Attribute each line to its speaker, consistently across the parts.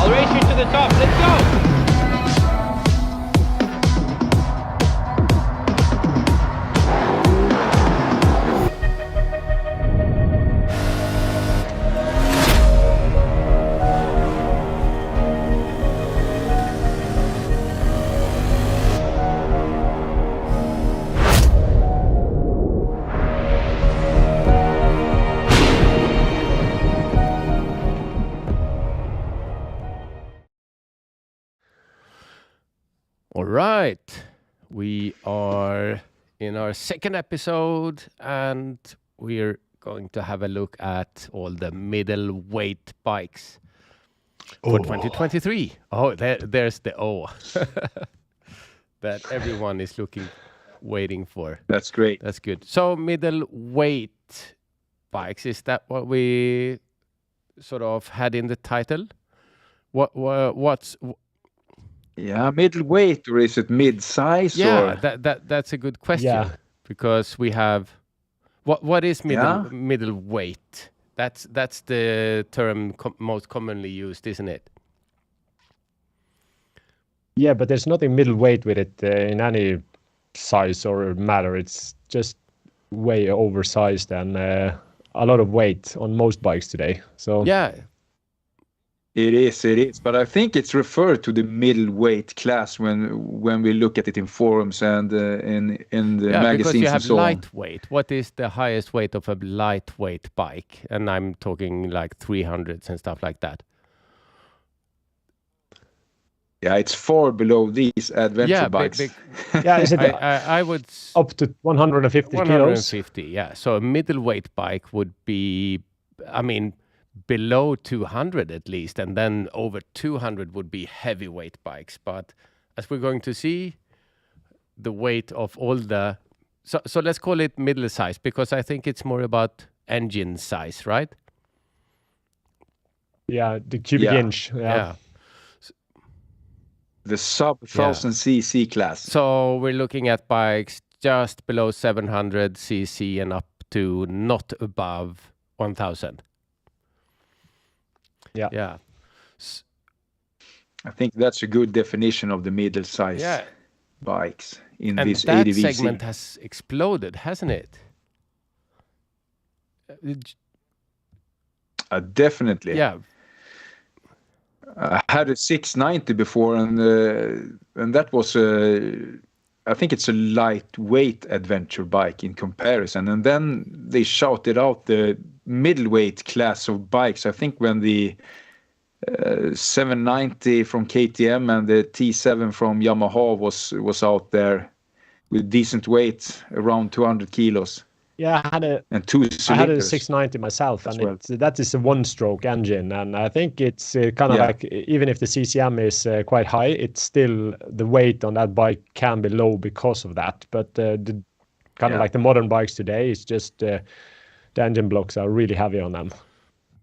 Speaker 1: I'll race you to the top. Let's go. All right, we are in our second episode and we're going to have a look at all the middleweight bikes for 2023. Oh, there's the O that everyone is waiting for.
Speaker 2: That's great.
Speaker 1: That's good. So middleweight bikes, is that what we sort of had in the title? What's...
Speaker 2: Yeah, middleweight, or is it mid-size?
Speaker 1: Yeah,
Speaker 2: or?
Speaker 1: that's a good question.
Speaker 3: Yeah.
Speaker 1: Because we have what is middleweight? That's the term most commonly used, isn't it?
Speaker 3: Yeah, but there's nothing middleweight with it in any size or matter. It's just way oversized and a lot of weight on most bikes today. So
Speaker 1: yeah.
Speaker 2: It is, but I think it's referred to the middleweight class when we look at it in forums and in the magazines
Speaker 1: because you have
Speaker 2: and so
Speaker 1: lightweight. What is the highest weight of a lightweight bike? And I'm talking like 300s and stuff like that.
Speaker 2: Yeah, it's far below these adventure bikes.
Speaker 3: Yeah, is it
Speaker 1: I would
Speaker 3: up to 150 kilos?
Speaker 1: 150, yeah. So a middleweight bike would be, I mean, below 200 at least, and then over 200 would be heavyweight bikes. But as we're going to see, the weight of all the... So let's call it middle size, because I think it's more about engine size, right?
Speaker 3: Yeah, the cubic inch. Yeah.
Speaker 2: The sub 1000 cc class.
Speaker 1: So we're looking at bikes just below 700 cc and up to not above 1000. Yeah.
Speaker 2: I think that's a good definition of the middle size bikes in
Speaker 1: and
Speaker 2: this
Speaker 1: that
Speaker 2: ADV
Speaker 1: segment has exploded, hasn't it?
Speaker 2: Definitely.
Speaker 1: Yeah.
Speaker 2: I had a 690 before, and that was I think it's a lightweight adventure bike in comparison. And then they shouted out the middleweight class of bikes. I think when the 790 from KTM and the T7 from Yamaha was out there with decent weight, around 200 kilos.
Speaker 3: Yeah, I had a 690 myself, and that is a one-stroke engine, and I think it's kind of like, even if the CCM is quite high, it's still, the weight on that bike can be low because of that. But the kind of like the modern bikes today, it's just the engine blocks are really heavy on them.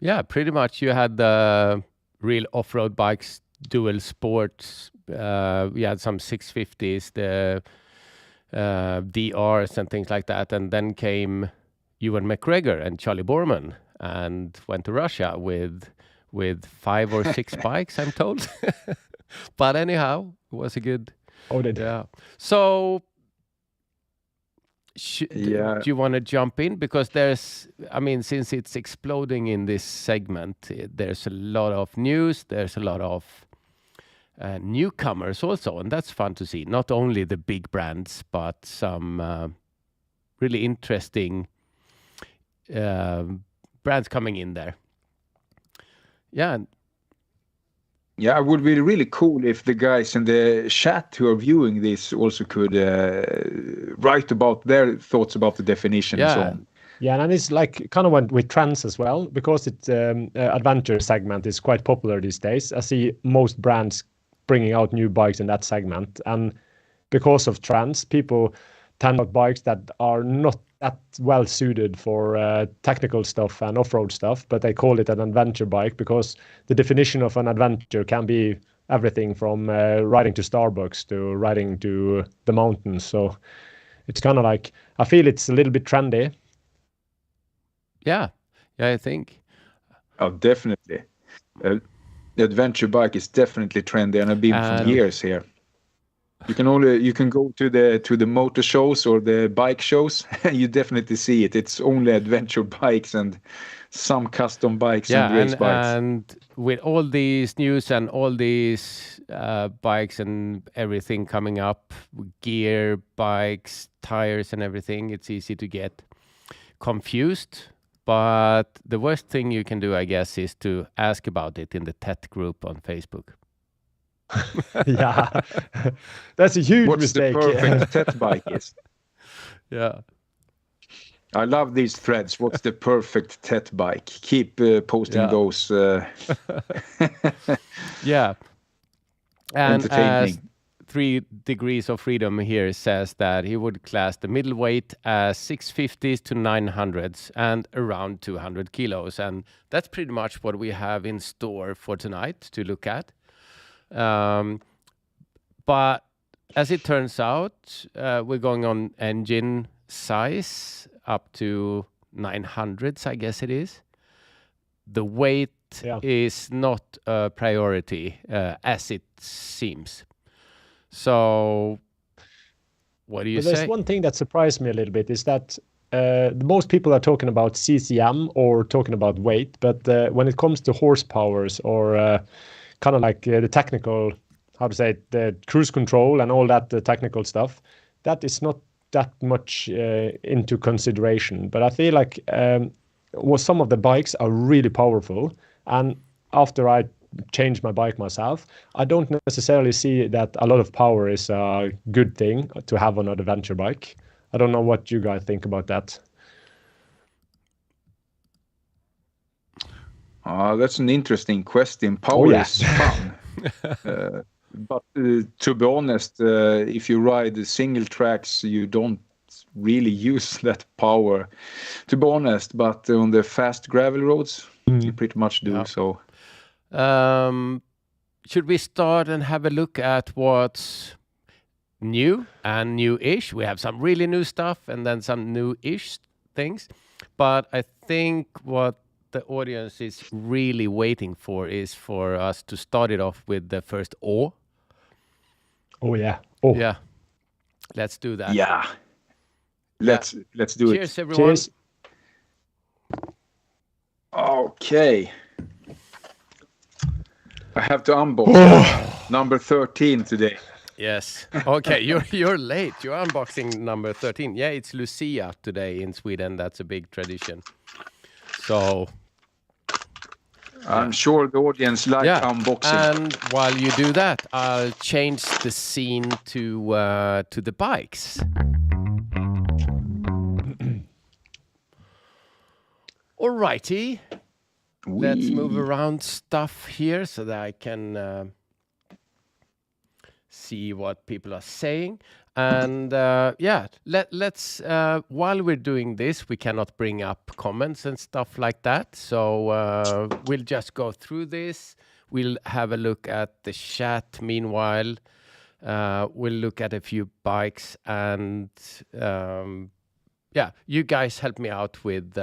Speaker 3: Yeah,
Speaker 1: pretty much. You had the real off-road bikes, dual sports. We had some 650s, the DRs and things like that, and then came Ewan McGregor and Charlie Borman and went to Russia with 5 or 6 bikes, I'm told. But anyhow, it was a good... Yeah. So do you want to jump in? Because there's, I mean, since it's exploding in this segment, there's a lot of news, there's a lot of newcomers also, and that's fun to see. Not only the big brands, but some really interesting brands coming in there. Yeah.
Speaker 2: Yeah, it would be really cool if the guys in the chat who are viewing this also could write about their thoughts about the definition and so on.
Speaker 3: Yeah, and it's like kind of went with trends as well, because it's adventure segment is quite popular these days. I see most brands bringing out new bikes in that segment, and because of trends, people tend to buy bikes that are not that well suited for technical stuff and off-road stuff, but they call it an adventure bike because the definition of an adventure can be everything from riding to Starbucks to riding to the mountains. So it's kind of like, I feel it's a little bit trendy.
Speaker 1: Yeah, I think.
Speaker 2: Oh, definitely. The adventure bike is definitely trendy, and I've been for years here. You can go to the motor shows or the bike shows, and you definitely see it. It's only adventure bikes and some custom bikes and race bikes.
Speaker 1: And with all these news and all these bikes and everything coming up, gear, bikes, tires and everything, it's easy to get confused. But the worst thing you can do, I guess, is to ask about it in the TET group on Facebook.
Speaker 3: Yeah, that's a huge mistake.
Speaker 2: What's the perfect TET bike is?
Speaker 1: Yeah.
Speaker 2: I love these threads. What's the perfect TET bike? Keep posting those.
Speaker 1: Yeah. And
Speaker 2: entertaining.
Speaker 1: 3 Degrees of Freedom here says that he would class the middleweight as 650s to 900s and around 200 kilos. And that's pretty much what we have in store for tonight to look at. But as it turns out, we're going on engine size up to 900s, I guess it is. The weight is not a priority, as it seems. So, what do you say?
Speaker 3: There's one thing that surprised me a little bit is that most people are talking about CCM or talking about weight, but when it comes to horsepowers or kind of like the technical, the cruise control and all that, the technical stuff, that is not that much into consideration. But I feel like some of the bikes are really powerful, and after I changed my bike myself, I don't necessarily see that a lot of power is a good thing to have on an adventure bike. I don't know what you guys think about that.
Speaker 2: That's an interesting question. Power is fun. But to be honest, if you ride the single tracks, you don't really use that power, to be honest. But on the fast gravel roads, you pretty much do. So,
Speaker 1: should we start and have a look at what's new and new-ish? We have some really new stuff and then some new-ish things. But I think what the audience is really waiting for is for us to start it off with the first O.
Speaker 3: Oh yeah. Oh
Speaker 1: yeah. Let's do that.
Speaker 2: Yeah. Let's do it.
Speaker 1: Cheers, everyone.
Speaker 3: Cheers.
Speaker 2: Okay. I have to unbox number 13 today.
Speaker 1: Yes. Okay, you're late. You're unboxing number 13. Yeah, it's Lucia today in Sweden. That's a big tradition. So
Speaker 2: I'm sure the audience like unboxing.
Speaker 1: And while you do that, I'll change the scene to the bikes. Alrighty. Let's move around stuff here so that I can see what people are saying. And let's while we're doing this, we cannot bring up comments and stuff like that. So we'll just go through this. We'll have a look at the chat meanwhile. We'll look at a few bikes and you guys help me out with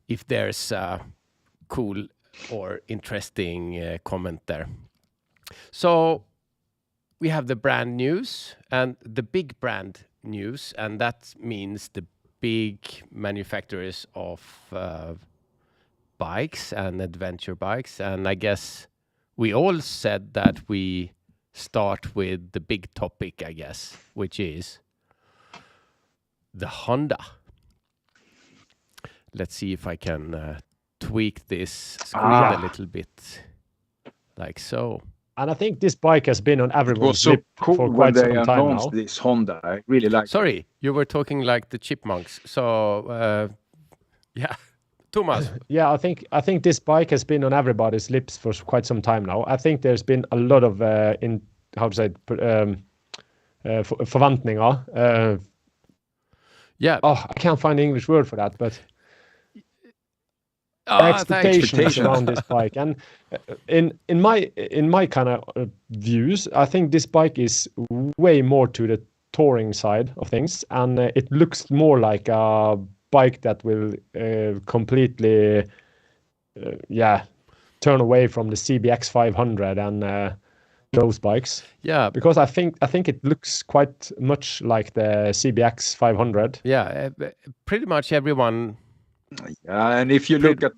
Speaker 1: if there's a cool or interesting comment there. So we have the brand news and the big brand news, and that means the big manufacturers of bikes and adventure bikes. And I guess we all said that we start with the big topic, I guess, which is the Honda. Let's see if I can tweak this screen a little bit, like so.
Speaker 3: And I think this bike has been on everyone's lip
Speaker 2: cool
Speaker 3: for quite some time now.
Speaker 2: When they announced this Honda, I really like.
Speaker 1: Sorry, you were talking like the chipmunks. So, Thomas.
Speaker 3: Yeah, I think this bike has been on everybody's lips for quite some time now. I think there's been a lot of förväntningar. I can't find the English word for that, but expectations around this bike. And in my kind of views, I think this bike is way more to the touring side of things, and it looks more like a bike that will completely turn away from the CBX 500 and those bikes.
Speaker 1: Yeah,
Speaker 3: Because I think it looks quite much like the CBX 500.
Speaker 1: yeah, pretty much everyone.
Speaker 2: Yeah, and if you look at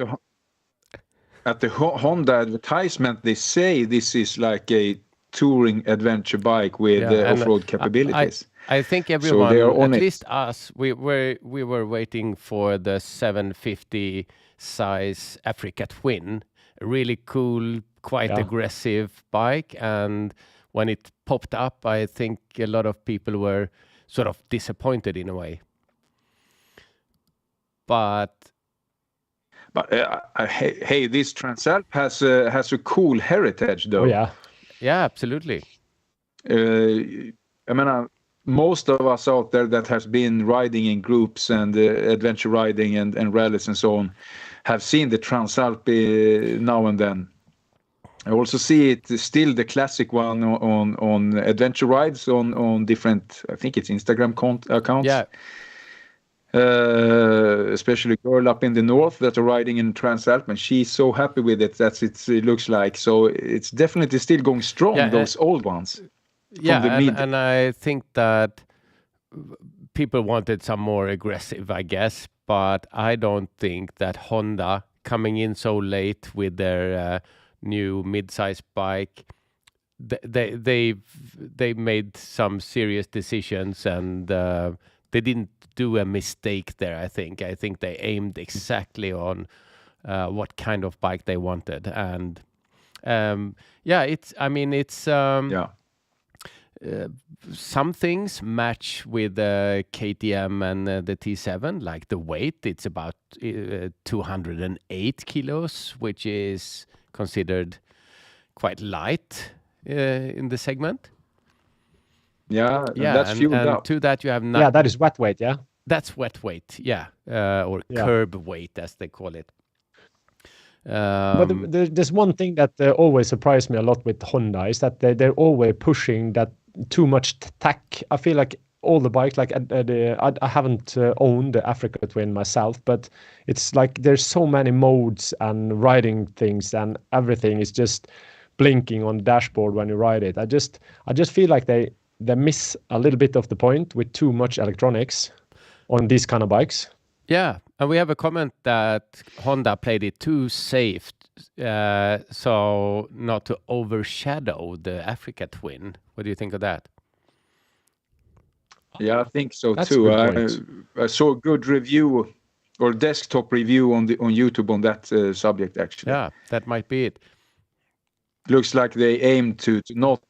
Speaker 2: the Honda advertisement, they say this is like a touring adventure bike with off-road capabilities.
Speaker 1: I think everyone,
Speaker 2: so they are on
Speaker 1: at
Speaker 2: it.
Speaker 1: least us, we were waiting for the 750 size Africa Twin, a really cool, quite aggressive bike. And when it popped up, I think a lot of people were sort of disappointed in a way. But
Speaker 2: hey, this Transalp has a cool heritage, though.
Speaker 3: Oh
Speaker 1: yeah, absolutely.
Speaker 2: I mean, most of us out there that has been riding in groups and adventure riding and rallies and so on have seen the Transalp now and then. I also see it still the classic one on adventure rides on different, I think it's Instagram accounts.
Speaker 1: Yeah.
Speaker 2: Especially a girl up in the north that are riding in Transalp, and she's so happy with it that it looks like. So it's definitely still going strong, those old ones.
Speaker 1: Yeah, and I think that people wanted some more aggressive, I guess, but I don't think that Honda coming in so late with their new mid-size bike, they made some serious decisions, and they didn't do a mistake there. I think they aimed exactly on what kind of bike they wanted, and some things match with the KTM and the T7, like the weight. It's about 208 kilos, which is considered quite light in the segment.
Speaker 2: Yeah, that's fueled up.
Speaker 1: To that you have
Speaker 3: yeah, that is wet weight. Yeah,
Speaker 1: that's wet weight. Yeah, or curb weight as they call it.
Speaker 3: But there's one thing that always surprised me a lot with Honda is that they're always pushing that too much tack. I feel like all the bikes, like I haven't owned the Africa Twin myself, but it's like there's so many modes and riding things, and everything is just blinking on the dashboard when you ride it. I just feel like they miss a little bit of the point with too much electronics on these kind of bikes.
Speaker 1: Yeah, and we have a comment that Honda played it too safe, so not to overshadow the Africa Twin. What do you think of that?
Speaker 2: Yeah, I think so
Speaker 3: That's
Speaker 2: too.
Speaker 3: a good point.
Speaker 2: I saw a good review or desktop review on YouTube on that subject, actually.
Speaker 1: Yeah, that might be it.
Speaker 2: Looks like they aim to not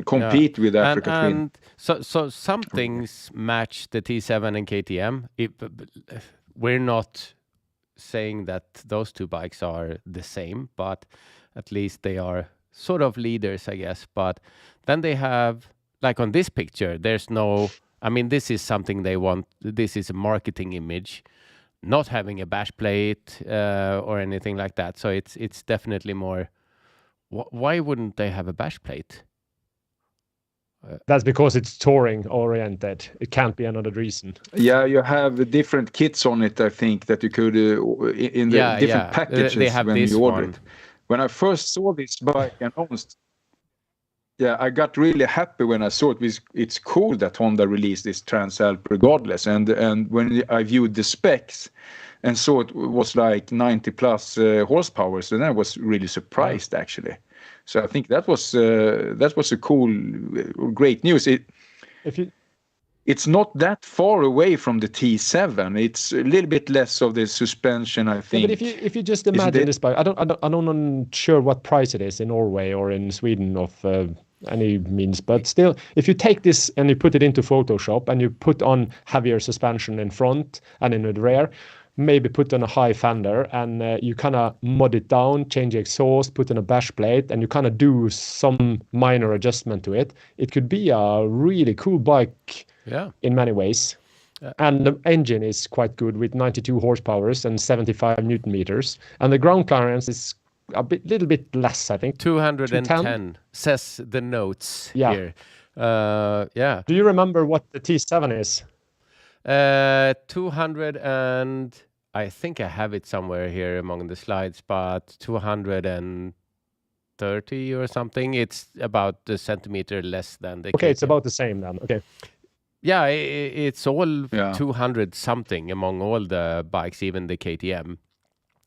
Speaker 2: compete with Africa Twin.
Speaker 1: And so some things match the T7 and KTM. We're not saying that those two bikes are the same, but at least they are sort of leaders, I guess. But then they have, like on this picture, there's no, I mean, this is something they want. This is a marketing image, not having a bash plate or anything like that. So it's definitely more. Why wouldn't they have a bash plate?
Speaker 3: That's because it's touring oriented. It can't be another reason.
Speaker 2: Yeah, you have different kits on it, I think, that you could in the different packages
Speaker 1: they have
Speaker 2: when
Speaker 1: this
Speaker 2: you order
Speaker 1: one.
Speaker 2: it. When I first saw this bike announced, I got really happy when I saw it. It's cool that Honda released this Transalp regardless. And when I viewed the specs and saw it was like 90 plus horsepower, so then I was really surprised actually. So I think that was a cool, great news. It's not that far away from the T7. It's a little bit less of the suspension, I think.
Speaker 3: Yeah, but if you just imagine this bike, I'm not sure what price it is in Norway or in Sweden of any means, but still, if you take this and you put it into Photoshop and you put on heavier suspension in front and in the rear, maybe put on a high fender, and you kind of mod it down, change the exhaust, put in a bash plate, and you kind of do some minor adjustment to it. It could be a really cool bike in many ways. And the engine is quite good with 92 horsepower and 75 Newton meters. And the ground clearance is little bit less, I think.
Speaker 1: 210 says the notes here.
Speaker 3: Do you remember what the T7 is?
Speaker 1: 200 and I think I have it somewhere here among the slides, but 230 or something. It's about a centimeter less than the
Speaker 3: Okay,
Speaker 1: KTM.
Speaker 3: it's about the same then. Okay.
Speaker 1: Yeah, it's all
Speaker 2: Yeah.
Speaker 1: 200 something among all the bikes, even the KTM.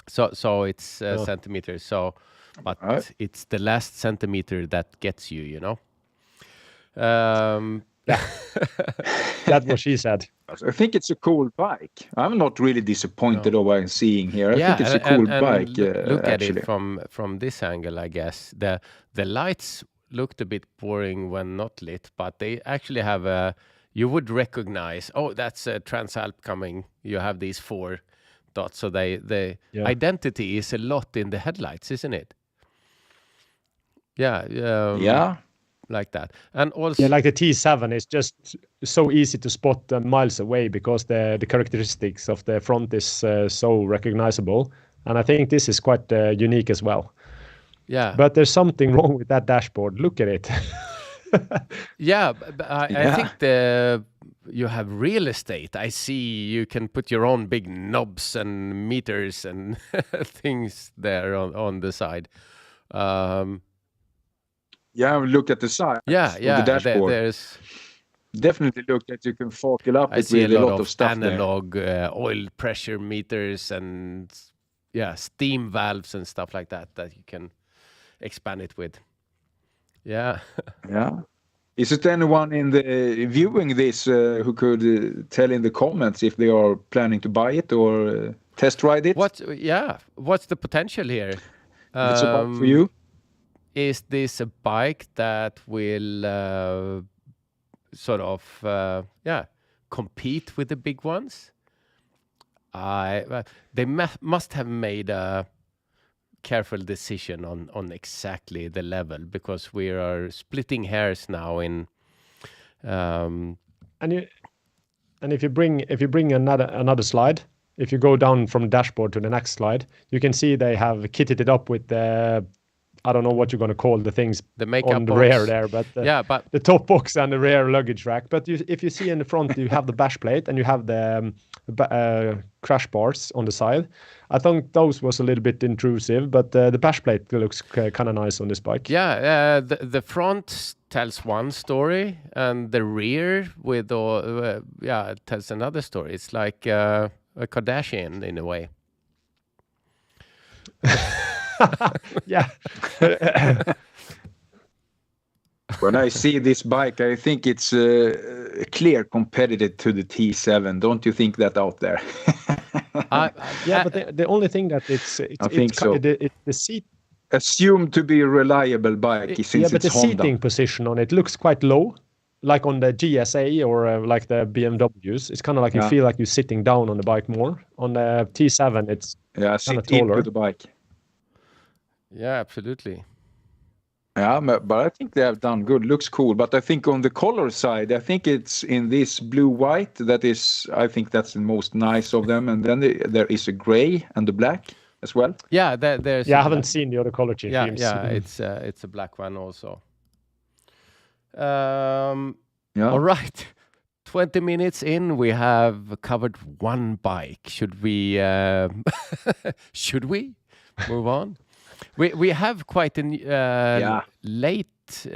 Speaker 1: So it's centimeters. So, but
Speaker 2: Right.
Speaker 1: it's the last centimeter that gets you, you know.
Speaker 3: That's what she said.
Speaker 2: I think it's a cool bike. I'm not really disappointed of what I'm seeing here. I think it's a cool bike.
Speaker 1: Look at
Speaker 2: actually.
Speaker 1: it from this angle, I guess. The lights looked a bit boring when not lit, but they actually have a. You would recognize. Oh, that's a Transalp coming. You have these 4 dots, so the identity is a lot in the headlights, isn't it? Yeah.
Speaker 2: Yeah.
Speaker 1: Like that, and also
Speaker 3: like the T7 is just so easy to spot miles away because the characteristics of the front is so recognizable, and I think this is quite unique as well.
Speaker 1: Yeah,
Speaker 3: but there's something wrong with that dashboard. Look at it.
Speaker 1: Yeah, but I think you have real estate. I see you can put your own big knobs and meters and things there on the side.
Speaker 2: Look at the side.
Speaker 1: Yeah,
Speaker 2: of the dashboard.
Speaker 1: there's
Speaker 2: definitely look that you can fill up
Speaker 1: I
Speaker 2: it
Speaker 1: see
Speaker 2: with
Speaker 1: a lot
Speaker 2: of stuff
Speaker 1: analog oil pressure meters and steam valves and stuff like that you can expand it with. Yeah.
Speaker 2: Yeah. Is it anyone in the viewing this who could tell in the comments if they are planning to buy it or test ride it?
Speaker 1: What's the potential here?
Speaker 2: It's a bike for you.
Speaker 1: Is this a bike that will sort of compete with the big ones? They must have made a careful decision on exactly the level, because we are splitting hairs now in
Speaker 3: and if you bring another slide, if you go down from dashboard to the next slide, you can see they have kitted it up with the I don't know what you're going to call the things
Speaker 1: the makeup
Speaker 3: on the
Speaker 1: box.
Speaker 3: rear there, but
Speaker 1: but
Speaker 3: the top box and the rear luggage rack. But if you see in the front, you have the bash plate and you have the crash bars on the side. I think those was a little bit intrusive, but the bash plate looks kind of nice on this bike.
Speaker 1: Yeah, the front tells one story, and the rear with tells another story. It's like a Kardashian in a way.
Speaker 3: Yeah.
Speaker 2: When I see this bike, I think it's a clear competitor to the T7. Don't you think that out there?
Speaker 3: But the only thing that I
Speaker 2: think so.
Speaker 3: The seat
Speaker 2: assumed to be a reliable bike since
Speaker 3: but
Speaker 2: it's
Speaker 3: the
Speaker 2: Honda.
Speaker 3: seating position on it looks quite low, like on the GSA or like the BMWs. It's kind of like you feel like you're sitting down on the bike more. On the T7, it's kind of taller.
Speaker 2: Into the bike.
Speaker 1: Yeah, absolutely.
Speaker 2: Yeah, but I think they have done good. Looks cool. But I think on the color side, I think it's in this blue-white. I think that's the most nice of them. And then there is a gray and the black as well.
Speaker 1: Yeah, there's.
Speaker 3: Yeah, I haven't seen the other color schemes.
Speaker 1: Yeah, it's a black one also. All right. 20 minutes in, we have covered one bike. Should we move on? We have quite a late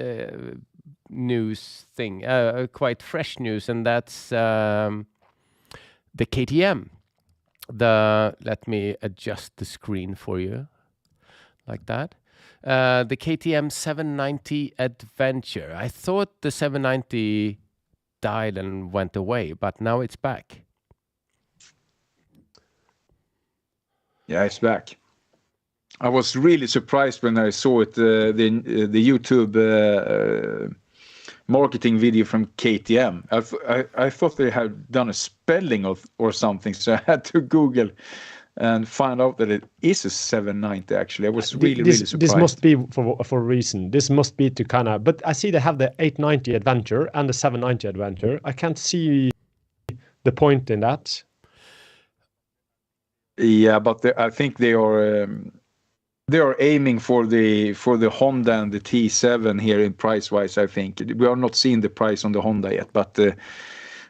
Speaker 1: news thing, quite fresh news, and that's the KTM. Let me adjust the screen for you, like that. The KTM 790 Adventure. I thought the 790 died and went away, but now it's back.
Speaker 2: Yeah, it's back. I was really surprised when I saw it, the YouTube marketing video from KTM. I thought they had done a spelling or something, so I had to Google and find out that it is a 790 actually. I was really surprised.
Speaker 3: This must be for a reason. This must be to kind of, but I see they have the 890 Adventure and the 790 Adventure. I can't see the point in that.
Speaker 2: Yeah, but I think they are aiming for the Honda and the T7 here in price-wise, I think. We are not seeing the price on the Honda yet, but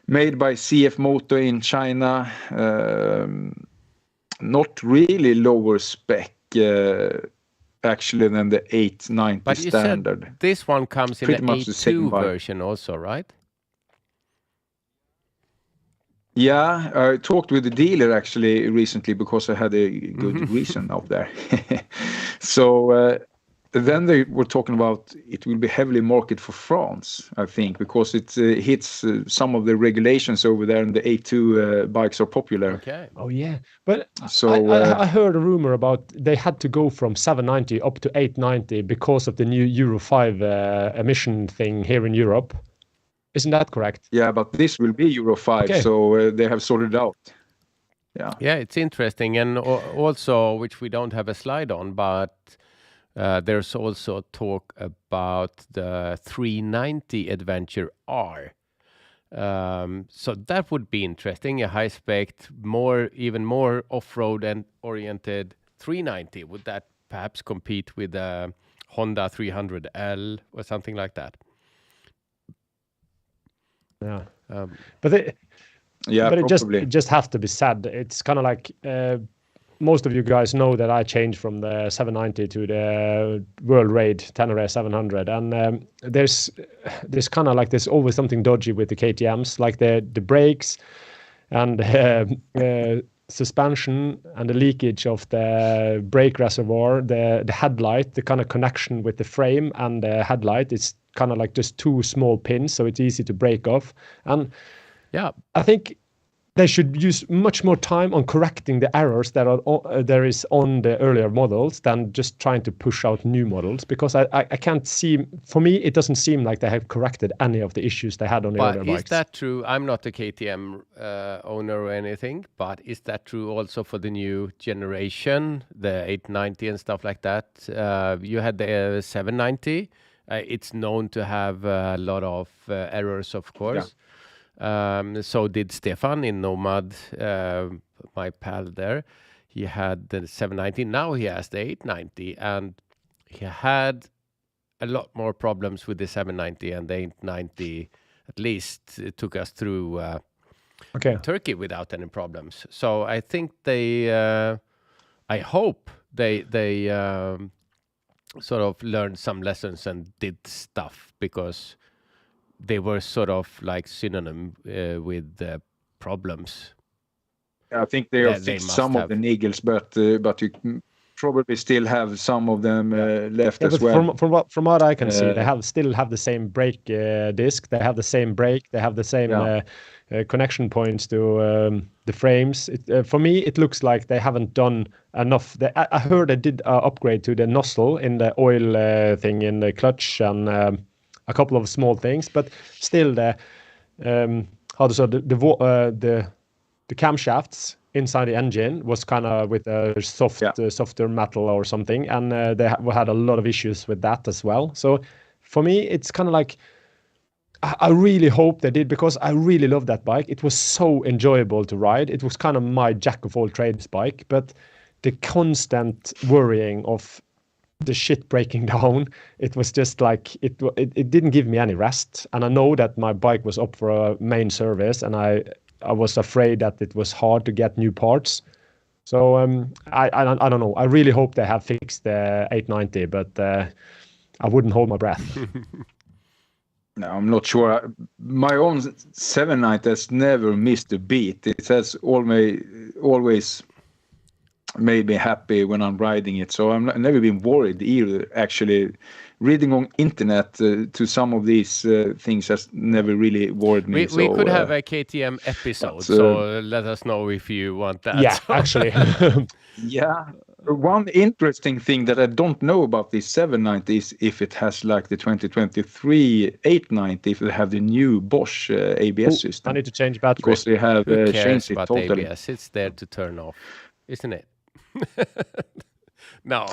Speaker 2: made by CFMoto in China. not really lower spec actually than the 890
Speaker 1: But you
Speaker 2: standard.
Speaker 1: said this one comes in
Speaker 2: Pretty
Speaker 1: an
Speaker 2: much the same
Speaker 1: A2
Speaker 2: bike.
Speaker 1: version also, right?
Speaker 2: Yeah, I talked with the dealer actually recently because I had a good reason out there. So then they were talking about it will be heavily marketed for France, I think, because it hits some of the regulations over there, and the A2 bikes are popular.
Speaker 1: Okay.
Speaker 3: Oh yeah, but
Speaker 2: So
Speaker 3: I heard a rumor about they had to go from 790 up to 890 because of the new Euro 5 emission thing here in Europe. Isn't that correct?
Speaker 2: yeah, but this will be Euro 5,
Speaker 3: Okay.
Speaker 2: so they have sorted it out. Yeah.
Speaker 1: Yeah, it's interesting. And also, which we don't have a slide on, but there's also talk about the 390 Adventure R. So that would be interesting, a high spec, even more off-road and oriented 390. Would that perhaps compete with the Honda 300L or something like that?
Speaker 3: Yeah.
Speaker 2: Yeah,
Speaker 3: But
Speaker 2: probably.
Speaker 3: it just has to be said. It's kind of like most of you guys know that I changed from the 790 to the World Raid Tenere 700, and there's kind of like there's always something dodgy with the KTM's, like the brakes and suspension and the leakage of the brake reservoir, the headlight, the kind of connection with the frame and the headlight. It's kind of like just two small pins, so it's easy to break off. And
Speaker 1: yeah,
Speaker 3: I think they should use much more time on correcting the errors that are there is on the earlier models than just trying to push out new models, because I can't see, for me it doesn't seem like they have corrected any of the issues they had on the earlier bikes.
Speaker 1: Is that true? I'm not a KTM owner or anything, but is that true also for the new generation, the 890 and stuff like that? You had the 790. It's known to have a lot of errors, of course. So did Stefan in Nomad, my pal there. He had the 790. Now he has the 890, and he had a lot more problems with the 790, and the 890 at least took us through Turkey without any problems. So I think I hope they sort of learned some lessons and did stuff, because they were sort of like synonym with the problems.
Speaker 2: I think they have fixed some of the niggles, but you probably still have some of them left as well.
Speaker 3: From what I can see, they still have the same brake disc. They have the same brake. They have the same connection points to the frames. For me, it looks like they haven't done enough. I heard they did upgrade to the nozzle in the oil thing in the clutch, and a couple of small things, but still the camshafts inside the engine was kind of with a softer metal or something, and they had a lot of issues with that as well. So for me, it's kind of like, I really hope they did, because I really love that bike. It was so enjoyable to ride. It was kind of my jack of all trades bike, but the constant worrying of the shit breaking down, it was just like it didn't give me any rest. And I know that my bike was up for a main service, and I was afraid that it was hard to get new parts. So I don't know. I really hope they have fixed the 890, but I wouldn't hold my breath.
Speaker 2: No, I'm not sure. My own 790 has never missed a beat. It has always made me happy when I'm riding it. So I've never been worried either. Actually, reading on internet to some of these things has never really worried me.
Speaker 1: We could have a KTM episode, so let us know if you want that.
Speaker 3: Yeah, actually.
Speaker 2: Yeah. One interesting thing that I don't know about this 790 is if it has like the 2023 890, if they have the new Bosch ABS system.
Speaker 3: I need to change battery.
Speaker 2: Because they have changed it totally.
Speaker 1: ABS? It's there to turn off, isn't it? No.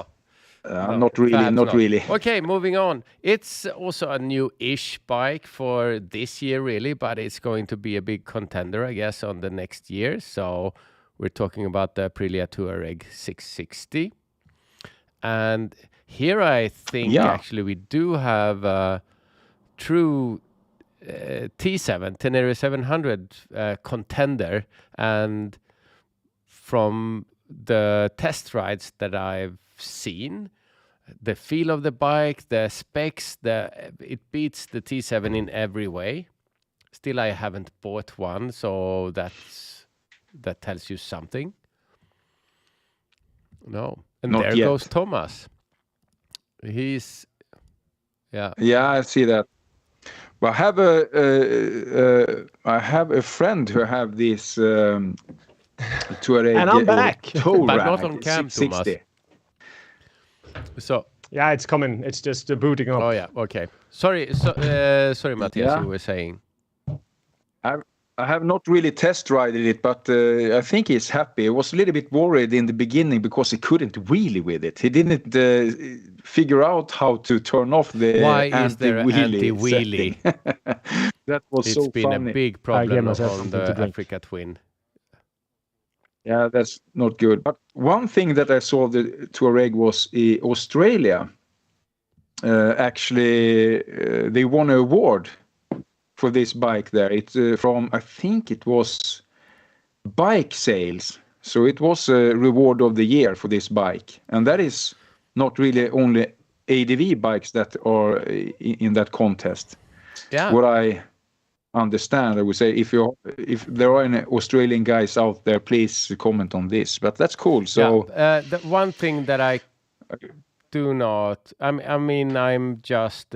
Speaker 2: Not really.
Speaker 1: Okay, moving on. It's also a new-ish bike for this year, really, but it's going to be a big contender, I guess, on the next year. So we're talking about the Aprilia Tuareg 660. And here I think actually we do have a true T7, Tenere 700 contender. And from the test rides that I've seen, the feel of the bike, the specs, it beats the T7 in every way. Still, I haven't bought one, so that tells you something. No, and
Speaker 2: Not
Speaker 1: there
Speaker 2: yet.
Speaker 1: goes Thomas. He's
Speaker 2: Yeah, I see that. Well, I have a friend who have this Tuareg
Speaker 3: And I'm back.
Speaker 2: Touareg
Speaker 1: But not on cam,
Speaker 2: 660.
Speaker 1: so.
Speaker 3: Yeah, it's coming. It's just booting up.
Speaker 1: Oh yeah, okay. Sorry, sorry, Matthias,
Speaker 2: Yeah.
Speaker 1: you were saying.
Speaker 2: I have not really test ridden it, but I think he's happy. I was a little bit worried in the beginning because he couldn't wheelie with it. He didn't figure out how to turn off the
Speaker 1: Why is there an
Speaker 2: anti-wheelie
Speaker 1: anti-wheelie?
Speaker 2: That was
Speaker 1: It's
Speaker 2: so
Speaker 1: been
Speaker 2: funny.
Speaker 1: a big
Speaker 3: I
Speaker 1: problem
Speaker 3: gave myself
Speaker 1: on
Speaker 3: something to
Speaker 1: the
Speaker 3: drink.
Speaker 1: Africa Twin.
Speaker 2: Yeah, that's not good. But one thing that I saw the Tuareg was Australia. Actually, they won an award for this bike there. It's from, I think it was bike sales. So it was a reward of the year for this bike. And that is not really only ADV bikes that are in that contest.
Speaker 1: Yeah.
Speaker 2: What I understand, I would say, if there are any Australian guys out there, please comment on this. But that's cool. So
Speaker 1: the one thing that I do not, I mean, I'm just,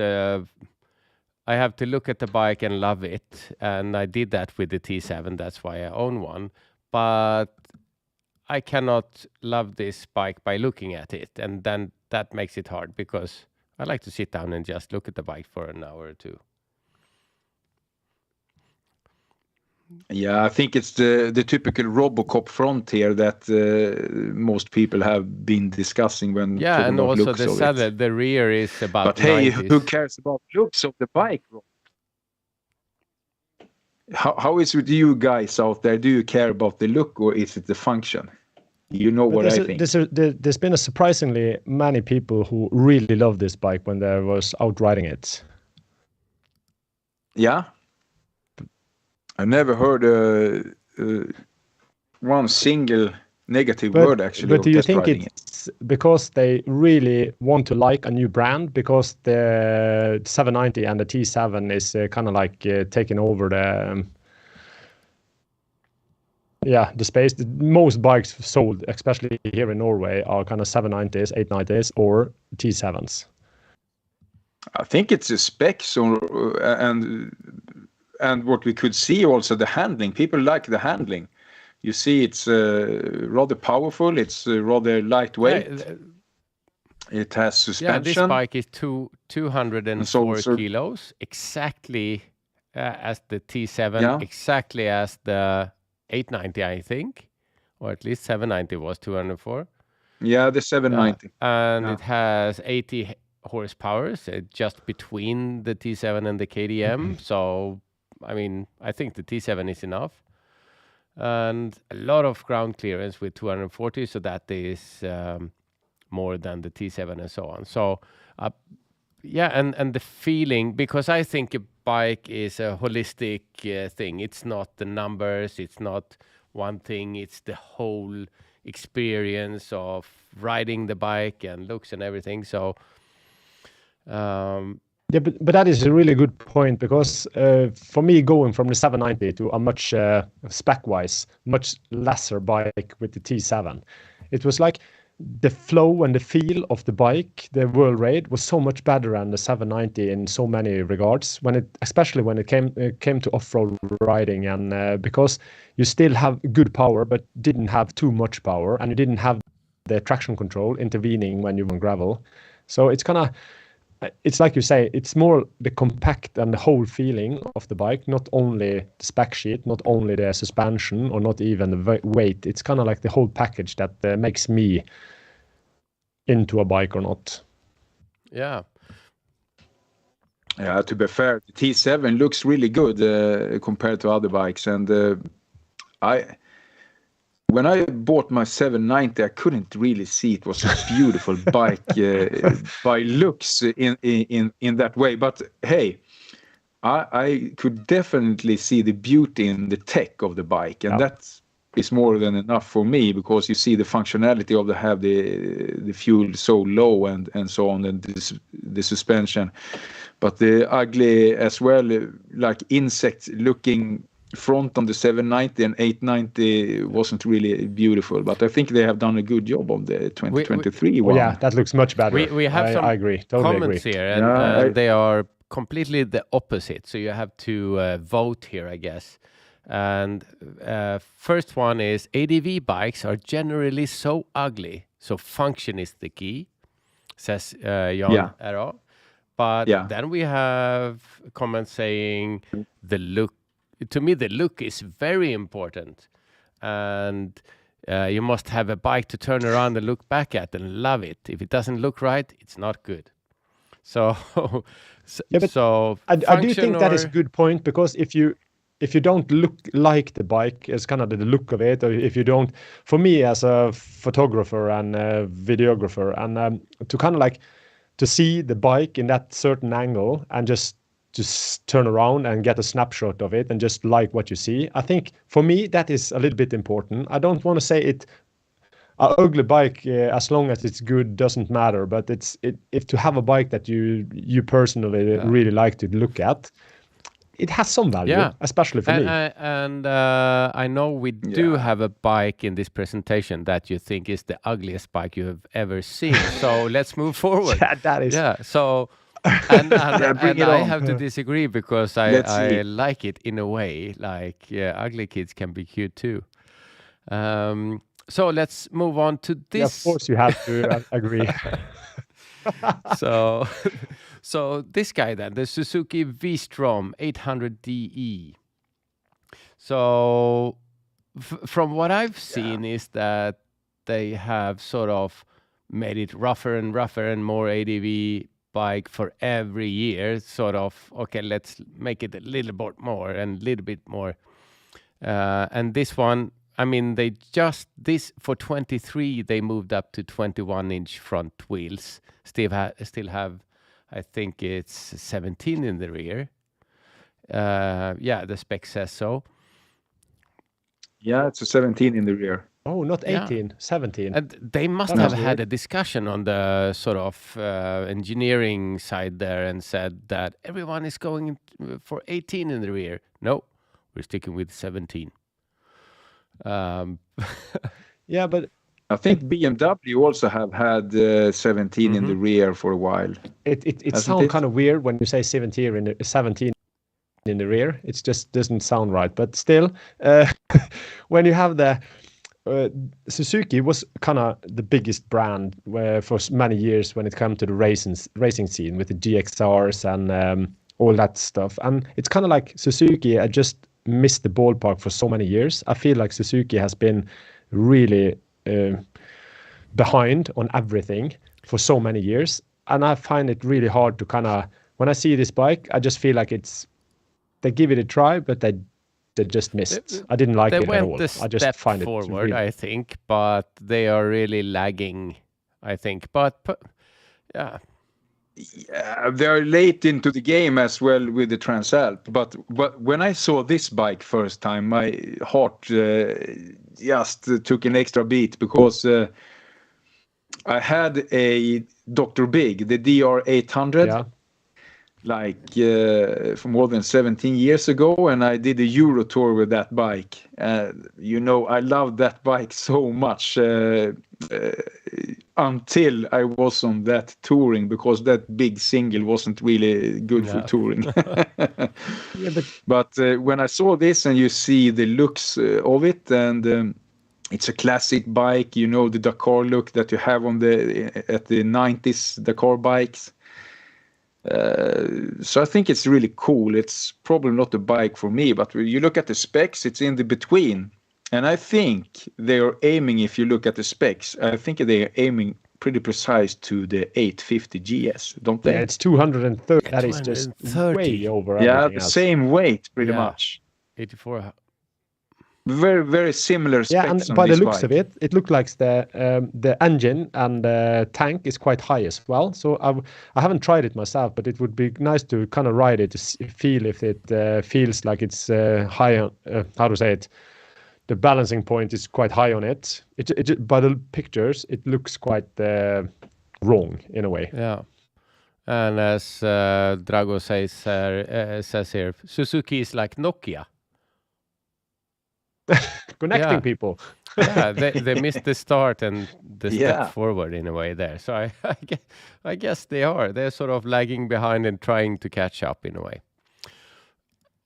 Speaker 1: I have to look at the bike and love it. And I did that with the T7. That's why I own one. But I cannot love this bike by looking at it. And then that makes it hard because I like to sit down and just look at the bike for an hour or two.
Speaker 2: yeah, I think it's the typical Robocop frontier that most people have been discussing when
Speaker 1: Yeah,
Speaker 2: talking
Speaker 1: and
Speaker 2: about
Speaker 1: also
Speaker 2: looks
Speaker 1: the
Speaker 2: of
Speaker 1: saddle,
Speaker 2: it.
Speaker 1: the rear is about
Speaker 2: But hey,
Speaker 1: 90s.
Speaker 2: who cares about looks of the bike? How is it with you guys out there? Do you care about the look or is it the function? You know
Speaker 3: But
Speaker 2: what I think.
Speaker 3: there's been a surprisingly many people who really love this bike when there was out riding it.
Speaker 2: Yeah. I never heard one single negative word actually.
Speaker 3: But
Speaker 2: of
Speaker 3: do you
Speaker 2: test
Speaker 3: think
Speaker 2: riding
Speaker 3: it's because they really want to like a new brand? Because the 790 and the T7 is kind of like taking over the the space. Most bikes sold, especially here in Norway, are kind of 790s, 890s, or T7s.
Speaker 2: I think it's the specs and what we could see also the handling. People like the handling. You see, it's rather powerful. It's rather lightweight. It has suspension.
Speaker 1: Yeah, this bike is 204 kilos, exactly as the T7, exactly as the 890, I think, or at least 790 was 204.
Speaker 2: Yeah, the 790.
Speaker 1: And it has 80 horsepower, so just between the T7 and the KDM. So, I mean, I think the T7 is enough. And a lot of ground clearance with 240, so that is more than the T7 and so on. So, yeah, and the feeling, because I think a bike is a holistic thing. It's not the numbers, it's not one thing, it's the whole experience of riding the bike and looks and everything. So,
Speaker 3: yeah, but that is a really good point because for me, going from the 790 to a much spec-wise, much lesser bike with the T7, it was like the flow and the feel of the bike, the World Raid, was so much better than the 790 in so many regards. Especially when it came to off-road riding, and because you still have good power, but didn't have too much power, and you didn't have the traction control intervening when you were on gravel. So it's kind of. It's like you say, it's more the compact and the whole feeling of the bike, not only the spec sheet, not only the suspension, or not even the weight. It's kind of like the whole package that makes me into a bike or not.
Speaker 1: Yeah.
Speaker 2: Yeah, to be fair, the T7 looks really good compared to other bikes. And when I bought my 790, I couldn't really see it was a beautiful bike by looks in that way. But hey, I could definitely see the beauty in the tech of the bike, and is more than enough for me, because you see the functionality of the fuel so low and so on, and the suspension. But the ugly as well, like insect looking front on the 790 and 890 wasn't really beautiful. But I think they have done a good job on the 2023 one.
Speaker 3: Yeah, that looks much better.
Speaker 1: We have some
Speaker 3: I agree. Totally
Speaker 1: comments
Speaker 3: agree.
Speaker 1: here, and they are completely the opposite. So you have to vote here, I guess. And first one is ADV bikes are generally so ugly, so function is the key, says Jan R. But then we have comments saying the look. To me, the look is very important, and you must have a bike to turn around and look back at and love it. If it doesn't look right, it's not good. So,
Speaker 3: I do think that is a good point, because if you don't look like the bike as kind of the look of it, or if you don't, for me as a photographer and a videographer, and to kind of like to see the bike in that certain angle and just turn around and get a snapshot of it and just like what you see. I think for me that is a little bit important. I don't want to say an ugly bike as long as it's good doesn't matter, but if to have a bike that you personally really like to look at, it has some value, especially for me.
Speaker 1: And I know we do have a bike in this presentation that you think is the ugliest bike you have ever seen. So let's move forward.
Speaker 3: That is.
Speaker 1: Yeah. So. And I have to disagree, because I like it in a way. Like, ugly kids can be cute too. So let's move on to this.
Speaker 3: Yeah, of course, you have to agree.
Speaker 1: So this guy then, the Suzuki V-Strom 800DE. So from what I've seen is that they have sort of made it rougher and more ADV bike for every year, sort of, okay, let's make it a little bit more and a little bit more. And this one, I mean, for 23, they moved up to 21-inch front wheels. Still have, I think it's 17 in the rear. The spec says so.
Speaker 2: Yeah, it's a 17 in the rear.
Speaker 3: Oh, not 18, 17.
Speaker 1: And they must have had a discussion on the sort of engineering side there and said that everyone is going for 18 in the rear. No, we're sticking with 17.
Speaker 3: Yeah, but
Speaker 2: I think BMW also have had 17 in the rear for a while.
Speaker 3: It sounds kind of weird when you say 17 in the rear. It just doesn't sound right. But still, when you have the Suzuki was kind of the biggest brand for many years when it came to the racing scene with the GXRs and all that stuff. And it's kind of like Suzuki had just missed the ballpark for so many years. I feel like Suzuki has been really behind on everything for so many years. And I find it really hard to kind of, when I see this bike, I just feel like they give it a try, but they just missed. I didn't like it at all. I just find it
Speaker 1: forward,
Speaker 3: really...
Speaker 1: I think, but they are really lagging, I think. But yeah,
Speaker 2: they're late into the game as well with the Transalp. But when I saw this bike first time, my heart just took an extra beat, because I had a Dr. Big, the DR800.
Speaker 3: Yeah.
Speaker 2: Like for more than 17 years ago, and I did a Euro tour with that bike. I loved that bike so much until I was on that touring, because that big single wasn't really good for touring. But when I saw this and you see the looks of it, and it's a classic bike, the Dakar look that you have at the 90s Dakar bikes. So I think it's really cool. It's probably not a bike for me, but when you look at the specs, it's in the between. And I think they are aiming, if you look at the specs, I think they are aiming pretty precise to the 850 GS, don't they?
Speaker 3: Yeah, it's 230. That is just way over everything else.
Speaker 2: Same weight, pretty much.
Speaker 1: 84.
Speaker 2: Very, very similar specs.
Speaker 3: Yeah, and by the looks of it, it looks like the engine and the tank is quite high as well. So I haven't tried it myself, but it would be nice to kind of ride it to feel if it feels like it's high. How to say it? the balancing point is quite high on it. By the pictures, it looks quite wrong in a way.
Speaker 1: Yeah. And as Drago says here, Suzuki is like Nokia.
Speaker 3: Connecting people.
Speaker 1: Yeah, they missed the start and the
Speaker 2: Yeah.
Speaker 1: step forward in a way there. So I guess they are. They're sort of lagging behind and trying to catch up in a way.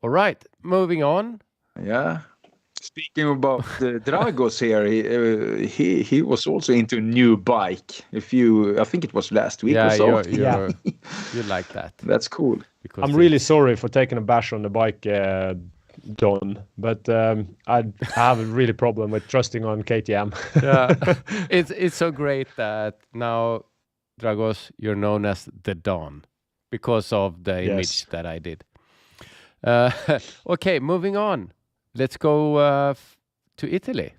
Speaker 1: All right, moving on.
Speaker 2: Yeah. Speaking about Dragos here, he was also into a new bike. I think it was last week or so.
Speaker 1: You like that.
Speaker 2: That's cool.
Speaker 1: Because
Speaker 3: I'm really sorry for taking a bash on the bike, Don, but I have a really problem with trusting on KTM.
Speaker 1: Yeah, it's so great that now, Dragos, you're known as the Don because of the image that I did. Okay, moving on. Let's go to Italy.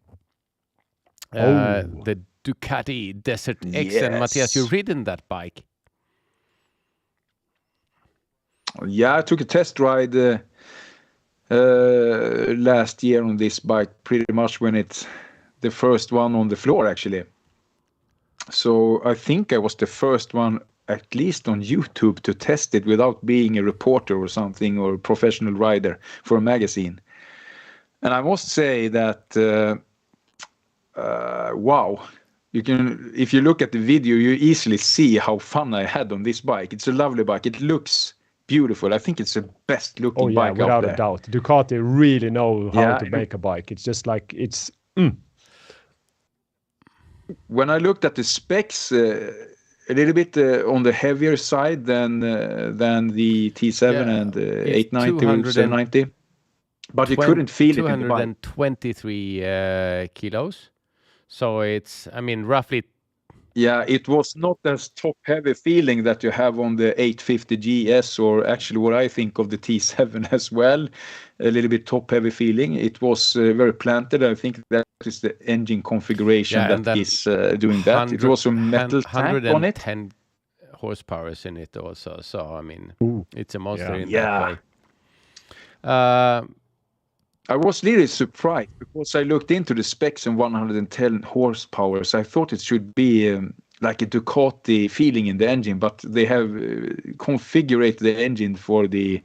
Speaker 1: The Ducati DesertX. And Matthias, you've ridden that bike.
Speaker 2: Yeah, I took a test ride last year on this bike, pretty much when it's the first one on the floor, actually. So I think I was the first one, at least on YouTube, to test it without being a reporter or something, or a professional rider for a magazine. And I must say that, wow, if you look at the video, you easily see how fun I had on this bike. It's a lovely bike. It looks beautiful. I think it's the best looking bike out there.
Speaker 3: Without a doubt. Ducati really know how to make a bike. It's just like, it's...
Speaker 2: When I looked at the specs, a little bit on the heavier side than the T7 and 890 or 790. But you couldn't feel it in the bike.
Speaker 1: 223 kilos. So it's, I mean, roughly...
Speaker 2: Yeah, it was not as top-heavy feeling that you have on the 850 GS, or actually what I think of the T7 as well. A little bit top-heavy feeling. It was very planted. I think that is the engine configuration that is doing that. It was a metal tank on it.
Speaker 1: 110 horsepower in it also. So, I mean, it's a monster in that way.
Speaker 2: I was really surprised because I looked into the specs and 110 horsepower. So I thought it should be like a Ducati feeling in the engine, but they have configured the engine for ADV.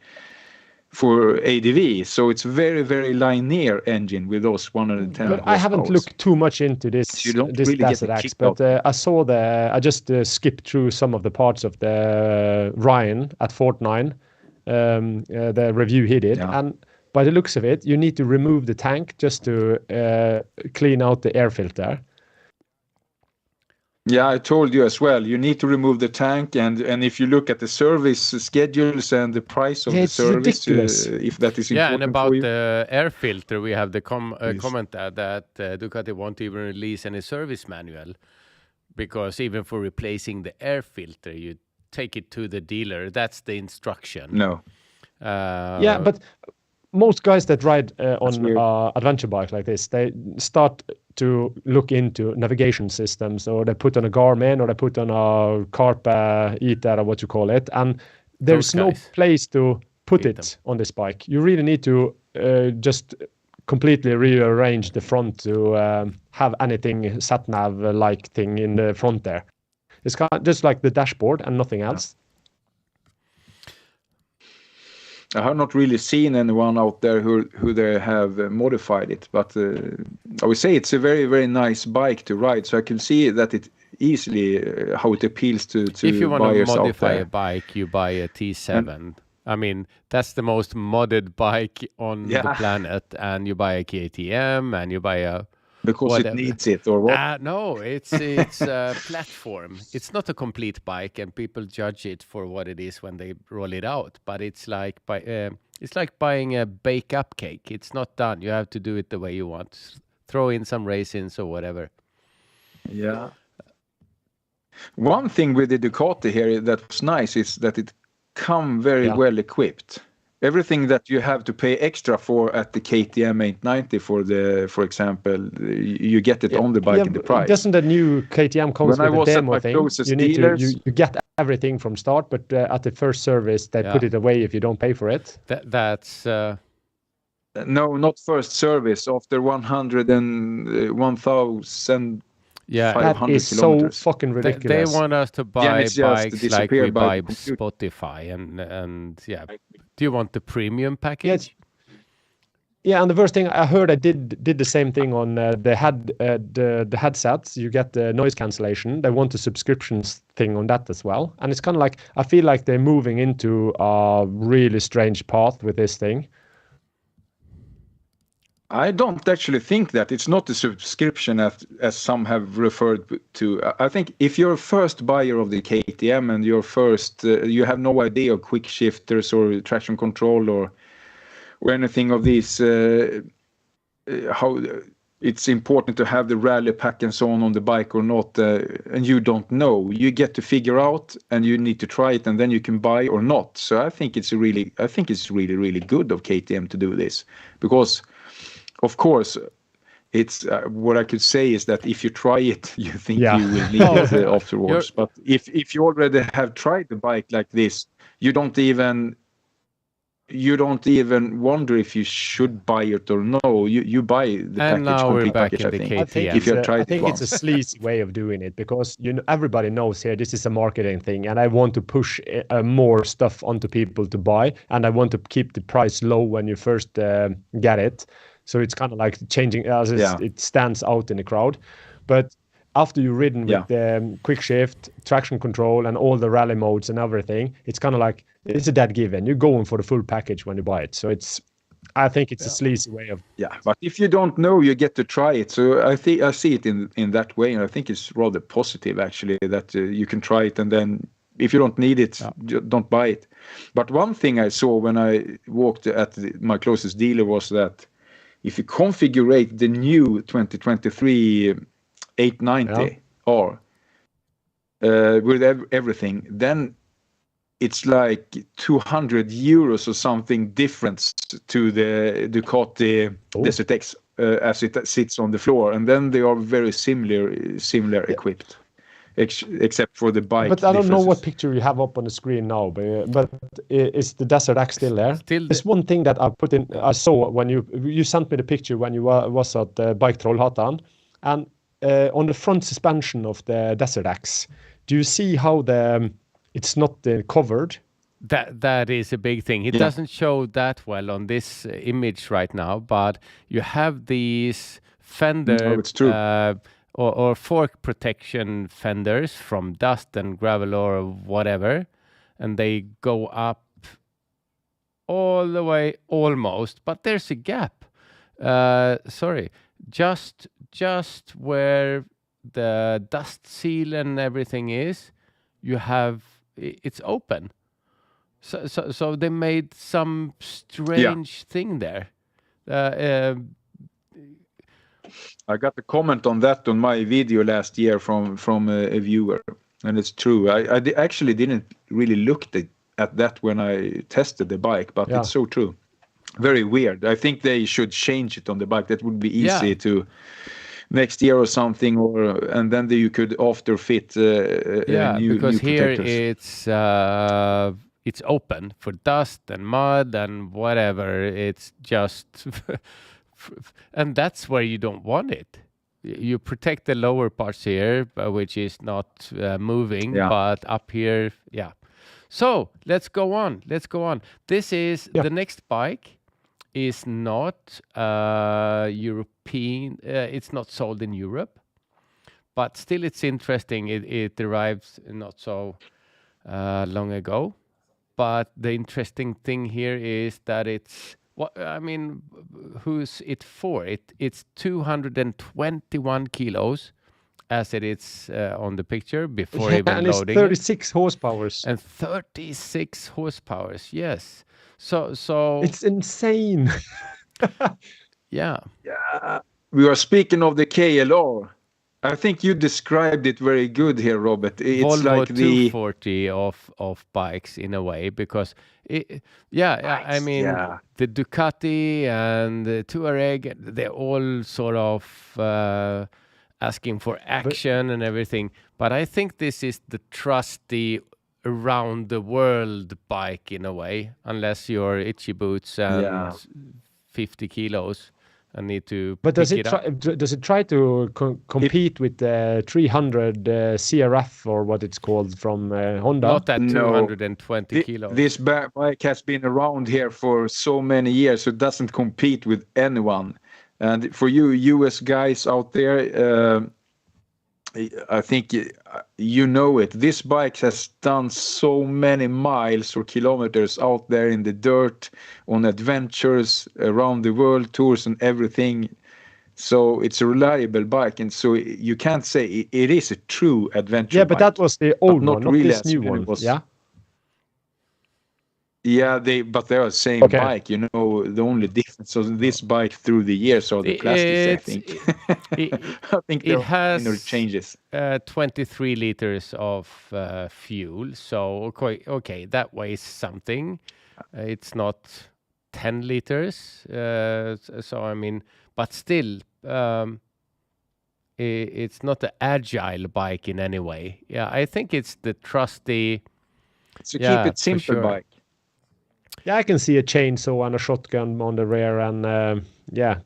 Speaker 2: So it's very, very linear engine with those 110
Speaker 3: But I haven't looked too much into this DesertX, but I saw I just skipped through some of the parts of the Ryan at Fort 9, the review he did. And by the looks of it, you need to remove the tank just to clean out the air filter.
Speaker 2: Yeah, I told you as well. You need to remove the tank, and if you look at the service schedules and the price of the service, if that is important for you.
Speaker 1: Yeah, and about the air filter, we have the comment that Ducati won't even release any service manual, because even for replacing the air filter, you take it to the dealer. That's the instruction.
Speaker 2: No.
Speaker 3: Yeah, but most guys that ride on adventure bike like this, they start to look into navigation systems, or they put on a Garmin, or they put on a Carpa Eater, or what you call it, and there's no place to put it on this bike. You really need to just completely rearrange the front to have anything sat-nav-like thing in the front there. It's kind of just like the dashboard and nothing else.
Speaker 2: I have not really seen anyone out there who they have modified it, but I would say it's a very, very nice bike to ride. So I can see that it easily how it appeals to buyers out there.
Speaker 1: If you want to modify a bike, you buy a T7. I mean, that's the most modded bike on the planet, and you buy a KTM, and you buy a
Speaker 2: because it needs it, or what?
Speaker 1: No, it's a platform. It's not a complete bike, and people judge it for what it is when they roll it out. But it's like buying a bake-up cake. It's not done. You have to do it the way you want. Throw in some raisins or whatever.
Speaker 2: Yeah. One thing with the Ducati here that was nice is that it come very well equipped. Everything that you have to pay extra for at the KTM 890 for example, you get it on the bike in the price.
Speaker 3: Doesn't the new KTM comes with a demo thing? You need you get everything from start, but at the first service they put it away if you don't pay for it.
Speaker 1: That's
Speaker 2: No, not first service. After 100 and 1,500
Speaker 3: That is so
Speaker 2: kilometers.
Speaker 3: fucking
Speaker 1: They
Speaker 3: ridiculous.
Speaker 1: want us to
Speaker 2: Then
Speaker 1: buy
Speaker 2: it's just
Speaker 1: bikes like we
Speaker 2: disappeared by
Speaker 1: buy
Speaker 2: the computer.
Speaker 1: Spotify and yeah. Do you want the premium package?
Speaker 3: Yeah, and the first thing I heard, I did the same thing on the headsets. You get the noise cancellation. They want a subscriptions thing on that as well, and it's kind of like I feel like they're moving into a really strange path with this thing.
Speaker 2: I don't actually think that it's not a subscription as some have referred to. I think if you're a first buyer of the KTM and you're first, you have no idea of quick shifters or traction control or anything of these, how it's important to have the rally pack and so on the bike or not, and you don't know, you get to figure out and you need to try it and then you can buy or not. So I think it's really good of KTM to do this, because of course it's what I could say is that if you try it, you think you will need it afterwards. But if you already have tried the bike like this, you don't even wonder if you should buy it or no. You buy the
Speaker 1: And
Speaker 2: package,
Speaker 1: now we're
Speaker 2: complete
Speaker 1: back
Speaker 2: package.
Speaker 1: in
Speaker 2: I
Speaker 1: the
Speaker 2: think.
Speaker 1: KTM.
Speaker 2: If you have tried
Speaker 3: I think
Speaker 2: it
Speaker 3: it's a
Speaker 2: once.
Speaker 3: sleazy way of doing it, because everybody knows here this is a marketing thing, and I want to push more stuff onto people to buy, and I want to keep the price low when you first get it. So it's kind of like changing as it stands out in the crowd. But after you've ridden with quick shift, traction control, and all the rally modes and everything, it's kind of like it's a dead given. You're going for the full package when you buy it. So I think it's a sleazy way of.
Speaker 2: Yeah, but if you don't know, you get to try it. So I see it in that way, and I think it's rather positive actually that you can try it, and then if you don't need it, don't buy it. But one thing I saw when I walked at my closest dealer was that if you configure the new 2023 890R with everything, then it's like 200 euros or something difference to the Ducati DesertX as it sits on the floor, and then they are very similar equipped, except for the bike.
Speaker 3: But I don't know what picture you have up on the screen now, but is the DesertX still there? There's one thing that I saw when you sent me the picture when you was at Bike Trollhättan, and on the front suspension of the DesertX, do you see how it's not covered?
Speaker 1: That is a big thing. It doesn't show that well on this image right now, but you have these fender or fork protection fenders from dust and gravel or whatever, and they go up all the way almost, but there's a gap. Just where the dust seal and everything is, it's open. So they made some strange thing there.
Speaker 2: I got a comment on that on my video last year from a viewer, and it's true. I actually didn't really look at that when I tested the bike, but it's so true. Very weird. I think they should change it on the bike. That would be easy to next year or something, and then you could after fit new
Speaker 1: because here
Speaker 2: protectors.
Speaker 1: It's open for dust and mud and whatever. It's just and that's where you don't want it. You protect the lower parts here, which is not moving, but up here, So let's go on. This is the next bike. Is not European. It's not sold in Europe, but still it's interesting. It arrives not so long ago. But the interesting thing here is that who's it for? It's 221 kilos, as it is on the picture before even
Speaker 3: and
Speaker 1: loading.
Speaker 3: And it's 36 horsepower.
Speaker 1: And 36 horsepower, yes. So
Speaker 3: it's insane.
Speaker 1: Yeah.
Speaker 2: We are speaking of the KLR. I think you described it very good here, Robert. It's
Speaker 1: Volvo
Speaker 2: like the
Speaker 1: 240 of bikes in a way, because the Ducati and the Tuareg, they're all sort of asking for action and everything. But I think this is the trusty around the world bike in a way, unless you're Itchy Boots and 50 kilos and need to
Speaker 3: But
Speaker 1: pick it up.
Speaker 3: does it try to compete with the 300 CRF or what it's called from Honda?
Speaker 1: Not at
Speaker 2: No.
Speaker 1: 220 kilos.
Speaker 2: This bike has been around here for so many years, so it doesn't compete with anyone. And for you US guys out there, I think you know it. This bike has done so many miles or kilometers out there in the dirt on adventures around the world, tours and everything. So it's a reliable bike, and so you can't say it is a true adventure
Speaker 3: Yeah, but
Speaker 2: bike.
Speaker 3: that was the old one, not
Speaker 2: really
Speaker 3: this
Speaker 2: as
Speaker 3: new
Speaker 2: when it
Speaker 3: one.
Speaker 2: was-
Speaker 3: Yeah.
Speaker 2: Yeah, but they're the same
Speaker 3: Okay.
Speaker 2: bike. You know, the only difference of this bike through the years are the plastics, I think. I think there are minor changes.
Speaker 1: 23 liters of fuel. So, okay, that weighs something. It's not 10 liters. So, I mean, but still, it's not an agile bike in any way. Yeah, I think it's the trusty.
Speaker 2: So
Speaker 1: Yeah,
Speaker 2: keep it
Speaker 1: for
Speaker 2: simple
Speaker 1: sure.
Speaker 2: bike.
Speaker 3: Yeah, I can see a chainsaw and a shotgun on the rear and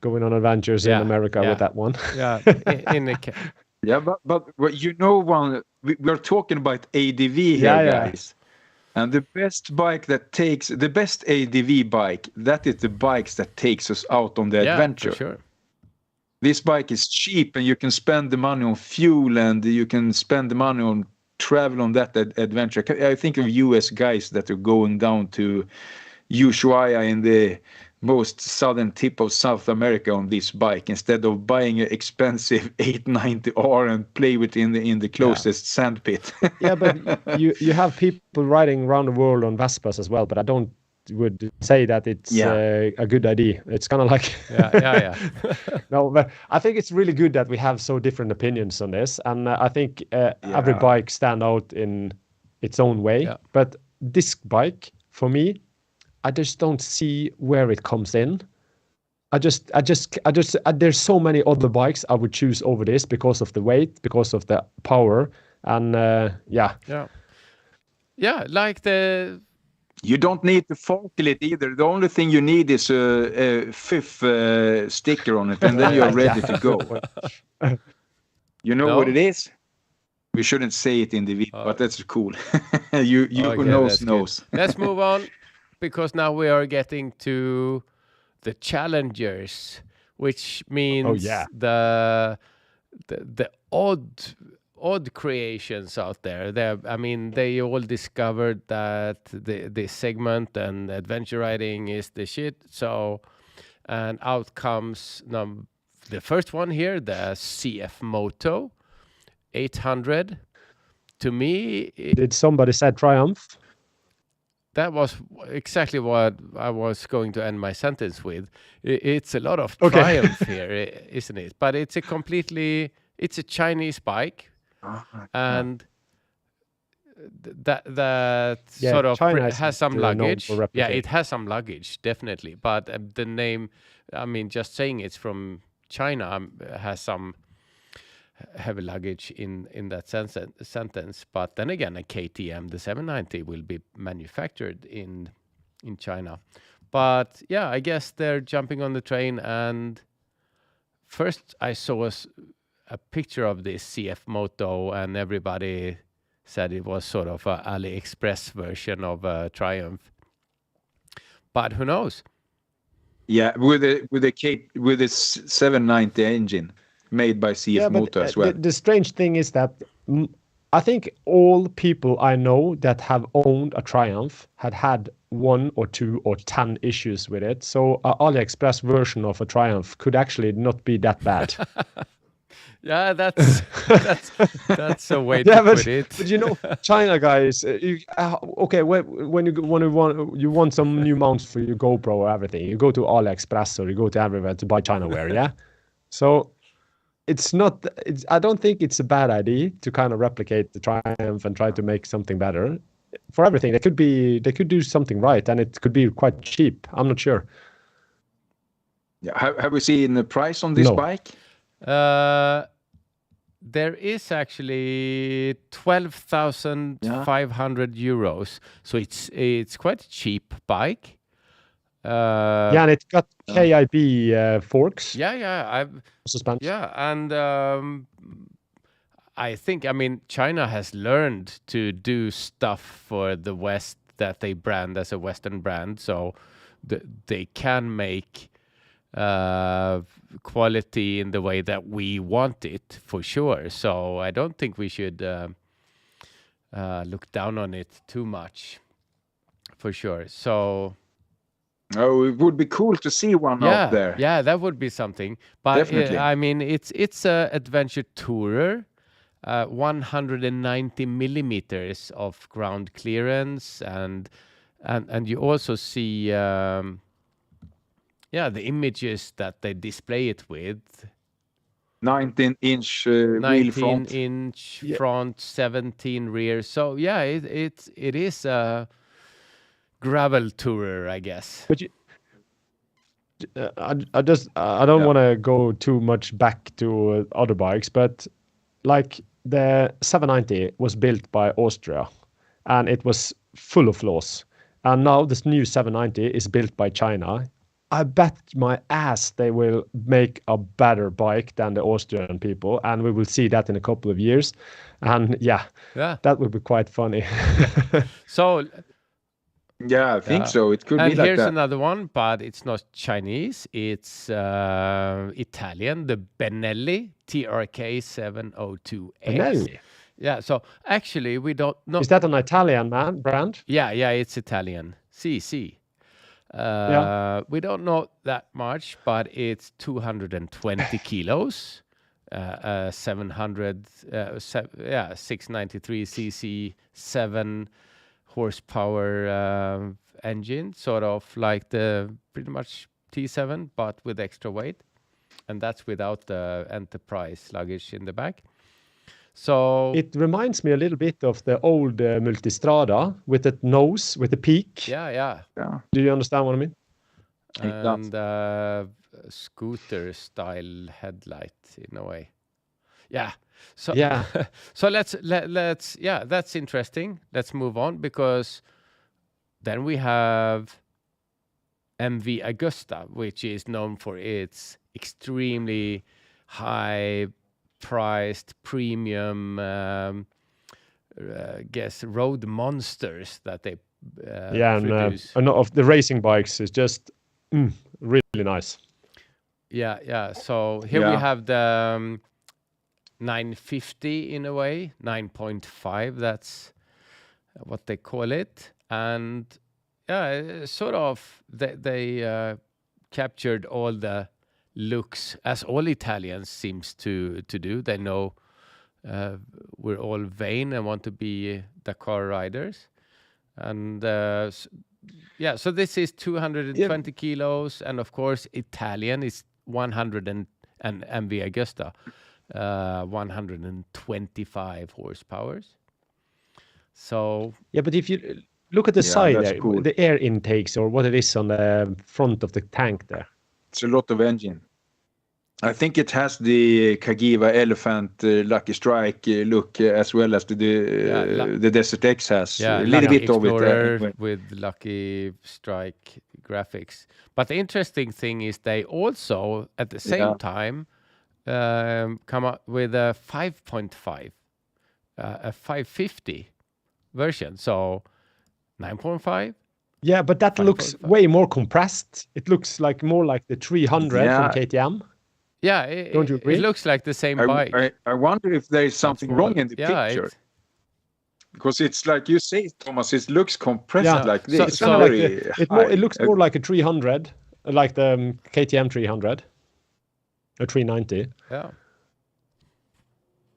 Speaker 3: going on adventures in
Speaker 1: Yeah,
Speaker 3: America
Speaker 1: yeah.
Speaker 3: with that one.
Speaker 1: Yeah, in the
Speaker 2: Yeah, but you know, we're talking about ADV here,
Speaker 3: Yeah.
Speaker 2: guys. And the best ADV bike, that is the bikes that takes us out on the adventure.
Speaker 1: for sure.
Speaker 2: This bike is cheap, and you can spend the money on fuel, and you can spend the money on travel on that adventure. I think of US guys that are going down to Ushuaia in the most southern tip of South America on this bike instead of buying an expensive 890R and play with it in the closest sand pit.
Speaker 3: Yeah, but you have people riding around the world on Vespas as well, but I don't would say that it's a good idea. It's kind of like
Speaker 1: Yeah.
Speaker 3: No, but I think it's really good that we have so different opinions on this, and I think every bike stand out in its own way.
Speaker 1: Yeah.
Speaker 3: But this bike, for me, I just don't see where it comes in. There's so many other bikes I would choose over this because of the weight, because of the power, and
Speaker 1: Yeah, like the
Speaker 2: You don't need to forkle it either. The only thing you need is a fifth sticker on it, and then you're ready to go. You know what it is? We shouldn't say it in the video, but that's cool. you who knows.
Speaker 1: Let's move on, because now we are getting to the challengers, which means the odd creations out there. They all discovered that the segment and adventure riding is the shit. So, and out comes the first one here, the CFMoto 800. To me,
Speaker 3: did somebody say Triumph?
Speaker 1: that was exactly what I was going to end my sentence with. It's a lot of Triumph here, isn't it? But it's a Chinese bike. And that sort of
Speaker 3: China
Speaker 1: has some luggage.
Speaker 3: known for
Speaker 1: Yeah,
Speaker 3: replicating.
Speaker 1: it has some luggage, definitely. But the name, I mean, just saying it's from China has some heavy luggage in that sentence. But then again, a KTM, the 790, will be manufactured in China. But yeah, I guess they're jumping on the train. And first I saw a picture of this CFMoto, and everybody said it was sort of a AliExpress version of a Triumph. But who knows?
Speaker 2: Yeah, with a 790 engine made by CFMoto as well.
Speaker 3: The strange thing is that I think all people I know that have owned a Triumph had 1 or 2 or 10 issues with it. So an AliExpress version of a Triumph could actually not be that bad.
Speaker 1: Yeah, that's a way to put it.
Speaker 3: But you know, China guys, when you want some new mounts for your GoPro or everything, you go to AliExpress or you go to everywhere to buy China wear, yeah? So I don't think it's a bad idea to kind of replicate the Triumph and try to make something better. For everything, they could do something right, and it could be quite cheap. I'm not sure.
Speaker 2: Yeah, have we seen the price on this bike?
Speaker 1: There is actually 12,500 euros. So it's quite a cheap bike.
Speaker 3: Yeah, and it's got KIB forks. Suspension.
Speaker 1: Yeah, and I think, I mean, China has learned to do stuff for the West that they brand as a Western brand, so they can make quality in the way that we want it, for sure. So I don't think we should look down on it too much, for sure. So
Speaker 2: it would be cool to see one out there.
Speaker 1: Yeah, that would be something. But
Speaker 2: Definitely.
Speaker 1: I mean, it's a adventure tourer, 190 millimeters of ground clearance, and you also see the images that they display it with.
Speaker 2: 19-inch wheel front.
Speaker 1: 19-inch front, 17 rear. So yeah, it is a gravel tourer, I guess.
Speaker 3: But I don't want to go too much back to other bikes, but like the 790 was built by Austria, and it was full of flaws. And now this new 790 is built by China. I bet my ass they will make a better bike than the Austrian people, and we will see that in a couple of years. And that would be quite funny.
Speaker 1: So
Speaker 2: yeah, I think so. It could be like that.
Speaker 1: And here's another one, but it's not Chinese. It's Italian, the Benelli TRK 702S.
Speaker 3: Benelli?
Speaker 1: Yeah, so actually we don't know.
Speaker 3: Is that an Italian brand?
Speaker 1: Yeah, it's Italian. CC. We don't know that much, but it's 220 kilos, 693 cc, 7 horsepower engine, sort of like the pretty much T7, but with extra weight, and that's without the Enterprise luggage in the back. So
Speaker 3: it reminds me a little bit of the old Multistrada with the nose, with the peak.
Speaker 1: Yeah.
Speaker 3: Do you understand what I mean?
Speaker 1: And scooter style headlight in a way. Yeah. So so let's that's interesting. Let's move on, because then we have MV Agusta, which is known for its extremely high priced premium road monsters that they produce.
Speaker 3: And of the racing bikes is just really nice.
Speaker 1: Yeah. So here we have the 950 in a way, 9.5. That's what they call it, and sort of they captured all the looks, as all Italians seems to do. They know we're all vain and want to be Dakar riders, and so this is 220 kilos, and of course Italian is 100 and MV Agusta 125 horsepower. So
Speaker 3: but if you look at the side there,
Speaker 2: cool.
Speaker 3: The air intakes, or what it is on the front of the tank there,
Speaker 2: it's a lot of engine. I think it has the Cagiva Elephant Lucky Strike look, as well as the DesertX has. A little bit of it.
Speaker 1: With Lucky Strike graphics. But the interesting thing is they also, at the same time, come up with a 5.5, a 550 version. So 9.5.
Speaker 3: Yeah, but that looks way more compressed. It looks like more like the 300 from KTM.
Speaker 1: Yeah,
Speaker 3: don't you agree?
Speaker 1: It looks like the same bike.
Speaker 2: I wonder if there is something wrong in the picture. Because it's like you say, Thomas, it looks compressed like this.
Speaker 3: It looks more like a 300, like the KTM 300, a 390.
Speaker 1: Yeah.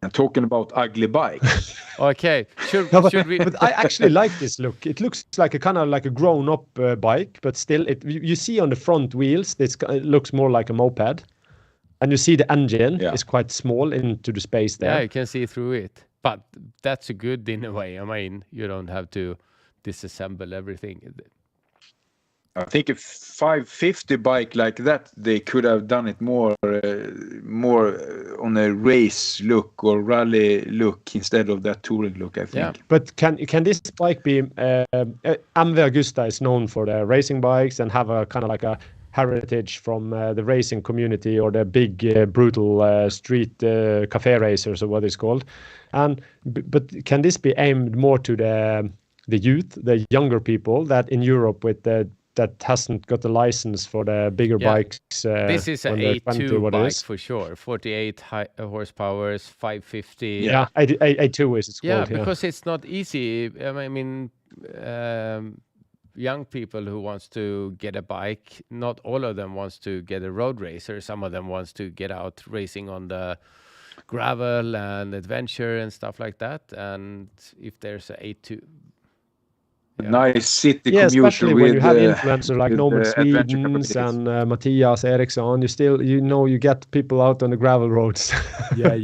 Speaker 2: And talking about ugly bikes.
Speaker 1: Okay, should we?
Speaker 3: But I actually like this look. It looks like a kind of like a grown-up bike, but still, you see on the front wheels, it looks more like a moped. And you see the engine is quite small into the space there.
Speaker 1: Yeah, you can see through it. But that's a good in a way. I mean, you don't have to disassemble everything.
Speaker 2: I think a 550 bike like that, they could have done it more on a race look or rally look instead of that touring look, I think.
Speaker 1: Yeah.
Speaker 3: But can this bike be? MV Agusta is known for their racing bikes and have a kind of like a heritage from the racing community or the big brutal street cafe racers or what it's called. But can this be aimed more to the youth, the younger people that in Europe with that hasn't got the license for the bigger bikes?
Speaker 1: This is an
Speaker 3: when they're 20,
Speaker 1: A2
Speaker 3: what it
Speaker 1: bike
Speaker 3: is?
Speaker 1: for sure. 48 horsepower, 550.
Speaker 3: Yeah, A2 is it's
Speaker 1: Yeah,
Speaker 3: called.
Speaker 1: because it's not easy. I mean, young people who wants to get a bike, not all of them wants to get a road racer. Some of them wants to get out racing on the gravel and adventure and stuff like that. And if there's a A2,
Speaker 2: Nice city
Speaker 3: Yeah,
Speaker 2: commuter
Speaker 3: especially when you have
Speaker 2: with,
Speaker 3: influencers like
Speaker 2: with,
Speaker 3: Norman
Speaker 2: adventure
Speaker 3: Swedens
Speaker 2: capabilities.
Speaker 3: and Matthias Eriksson. You still, you get people out on the gravel roads.
Speaker 1: yeah.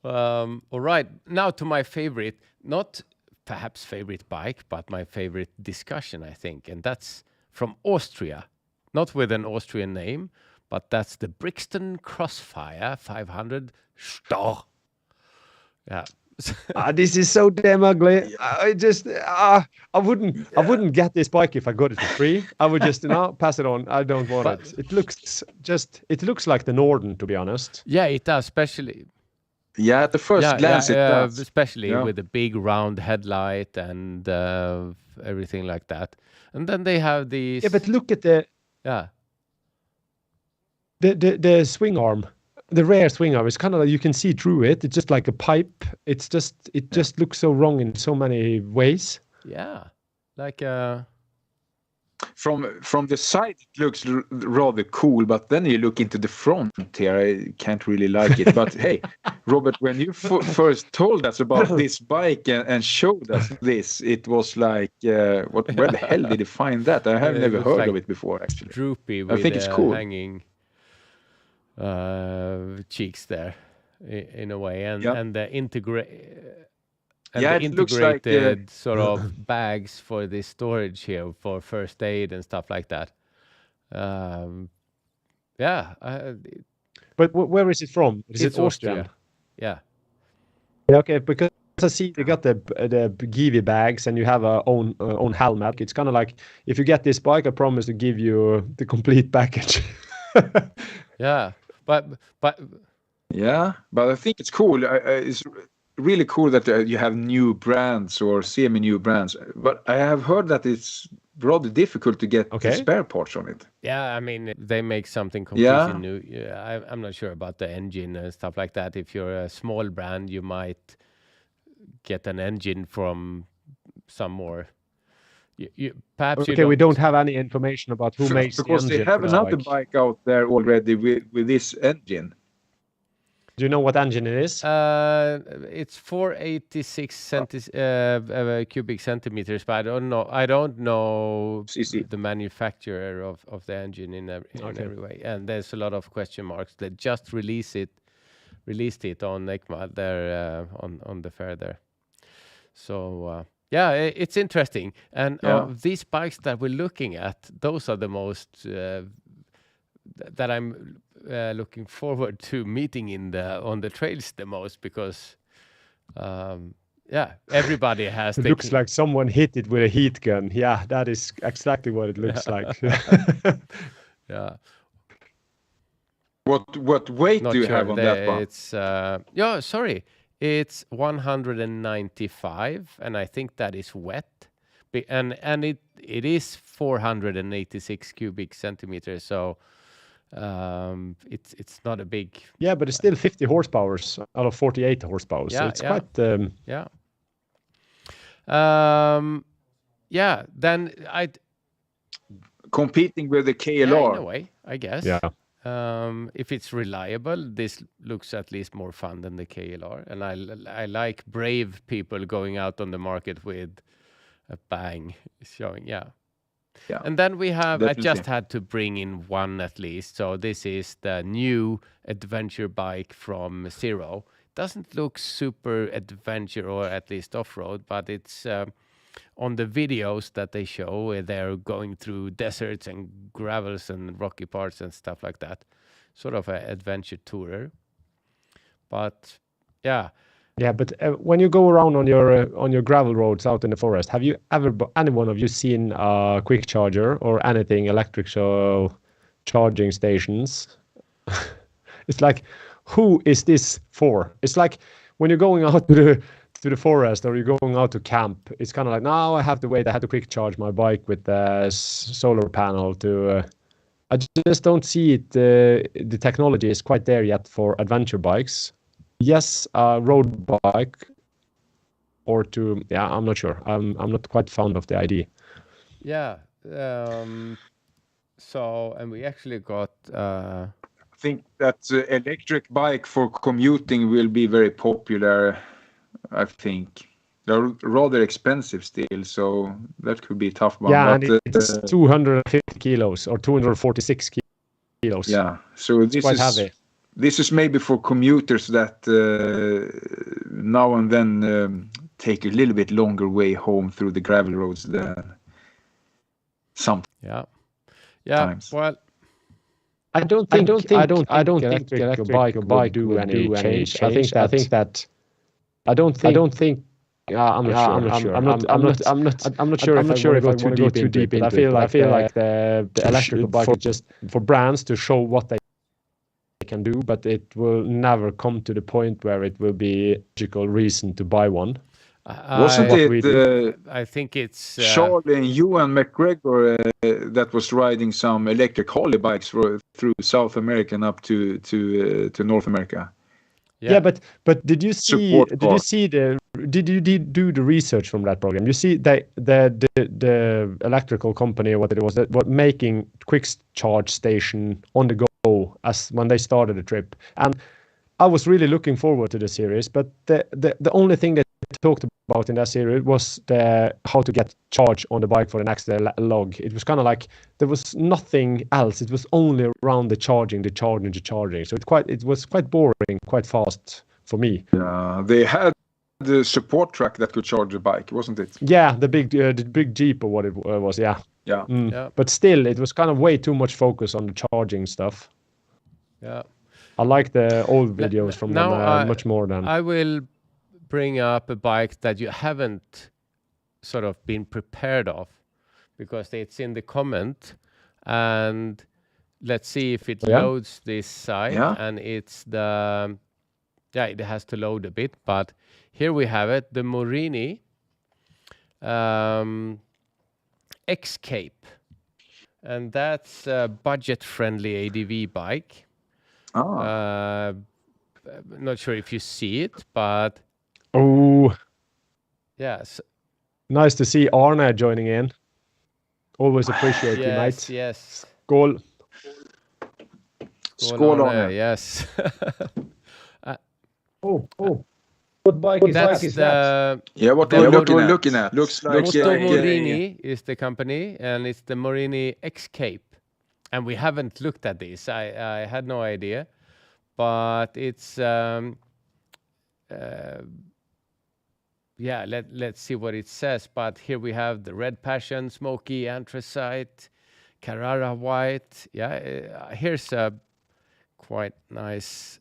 Speaker 1: All right, now to my favorite, not perhaps favorite bike, but my favorite discussion, I think, and that's from Austria, not with an Austrian name, but that's the Brixton Crossfire 500 Storr. Yeah.
Speaker 3: This is so damn ugly. I wouldn't get this bike if I got it for free. I would just pass it on. I don't want it. It looks like the Norden, to be honest.
Speaker 1: Yeah, it does, especially.
Speaker 2: Yeah, at the first glance, it does.
Speaker 1: Especially with a big round headlight and everything like that. And then they have these.
Speaker 3: Yeah, but look at the swing arm. The rear swing arm is kind of like you can see through it. It's just like a pipe. It just looks so wrong in so many ways.
Speaker 1: Yeah, like
Speaker 2: from the side it looks rather cool, but then you look into the front here, I can't really like it. But hey, Robert, when you first told us about this bike and showed us this, it was like, where the hell did you find that? I have never heard of it before, actually.
Speaker 1: Droopy with
Speaker 2: I think it's cool.
Speaker 1: hanging cheeks there in a way, and the integrated
Speaker 2: looks like,
Speaker 1: sort of bags for the storage here for first aid and stuff like that.
Speaker 3: But where is it from? Is it Austrian?
Speaker 1: Austria. Yeah,
Speaker 3: okay, because I see they got the Givi bags and you have a own helmet. It's kind of like, if you get this bike, I promise to give you the complete package.
Speaker 1: yeah, but
Speaker 2: yeah, but I think it's cool. It's really cool that you have new brands or semi-new brands. But I have heard that it's rather difficult to get the spare parts on it.
Speaker 1: Yeah, I mean, they make something completely new. Yeah, I'm not sure about the engine and stuff like that. If you're a small brand, you might get an engine from some more. Perhaps
Speaker 3: we don't have any information about who makes
Speaker 2: because
Speaker 3: the engine.
Speaker 2: They have another bike out there already with this engine.
Speaker 3: Do you know what engine it is?
Speaker 1: It's 486 cubic centimeters, but I don't know the manufacturer of the engine in every way. And there's a lot of question marks. They just released it on EICMA there on the fair there. So it's interesting. And of these bikes that we're looking at, those are the most that I'm looking forward to meeting on the trails the most, because everybody has.
Speaker 3: It looks like someone hit it with a heat gun. Yeah, that is exactly what it looks like.
Speaker 1: Yeah.
Speaker 2: What weight do you have on that one?
Speaker 1: It's it's 195, and I think that is wet, and it is 486 cubic centimeters. So it's not a big.
Speaker 3: Yeah, but it's still 50 horsepower out of 48 horsepower. So it's quite.
Speaker 1: Then
Speaker 2: competing with the KLR.
Speaker 1: Yeah, in a way, I guess.
Speaker 3: Yeah.
Speaker 1: If it's reliable, this looks at least more fun than the KLR, and I like brave people going out on the market with a bang showing. Yeah. And then we have, definitely. I just had to bring in one at least. So this is the new adventure bike from Zero. Doesn't look super adventure, or at least off-road, but it's on the videos that they show, they're going through deserts and gravels and rocky parts and stuff like that. sort of an adventure tourer. But yeah.
Speaker 3: Yeah, but when you go around on your gravel roads out in the forest, have you ever, any one of you, seen a quick charger or anything electrical charging stations? It's like, who is this for? It's like when you're going out to the forest or you're going out to camp, it's kind of like, now I have to wait. I have to quick charge my bike with the solar panel to. I just don't see it. The technology is quite there yet for adventure bikes. Yes, a road bike or to, yeah, I'm not sure. I'm not quite fond of the idea.
Speaker 1: Yeah. So, and we actually got.
Speaker 2: I think that electric bike for commuting will be very popular. I think they're rather expensive still, so that could be a tough one.
Speaker 3: Yeah,
Speaker 2: but,
Speaker 3: and it's 250 kilos or 246 kilos.
Speaker 2: Yeah, so
Speaker 3: it's quite heavy.
Speaker 2: This is maybe for commuters that now and then take a little bit longer way home through the gravel roads than some.
Speaker 1: Yeah.
Speaker 2: Times.
Speaker 1: Well,
Speaker 3: I don't think electric bike will do any change. I think that. I'm not sure if I want to go too deep into it. I feel like the electrical bike is just for brands to show what they can do, but it will never come to the point where it will be a logical reason to buy one.
Speaker 2: Wasn't it?
Speaker 1: I think it's
Speaker 2: Charlie and Ewan McGregor that was riding some electric Harley bikes through South America and up to North America.
Speaker 3: Yeah, but did you do the research from that program? You see the electrical company, what it was, that was making quick charge station on the go as when they started the trip, and I was really looking forward to the series. But the only thing they talked about in that series was how to get charge on the bike for the next log. It was kind of like there was nothing else. It was only around the charging. So it was quite boring, quite fast for me.
Speaker 2: Yeah, they had the support track that could charge the bike, wasn't it?
Speaker 3: Yeah, the big Jeep or what it was. Yeah.
Speaker 2: Yeah.
Speaker 1: Yeah.
Speaker 3: But still, it was kind of way too much focus on the charging stuff.
Speaker 1: Yeah.
Speaker 3: I like the old videos from them much more than.
Speaker 1: I will bring up a bike that you haven't sort of been prepared of, because it's in the comment, and let's see if it loads this side. And it's it has to load a bit, but here we have it, the Morini X-Cape, and that's a budget-friendly ADV bike. Not sure if you see it, but yes,
Speaker 3: nice to see Arne joining in. Always appreciate you, mate.
Speaker 1: Yes.
Speaker 3: Skål.
Speaker 2: Skål, Arne.
Speaker 1: Yes.
Speaker 3: What bike is that?
Speaker 2: Yeah, what we're looking at. Looks like
Speaker 1: Morini is the company, and it's the Morini X-Cape. And we haven't looked at this. I had no idea, but it's let's see what it says. But here we have the Red Passion, Smoky, Anthracite, Carrara White. Yeah, here's a quite nice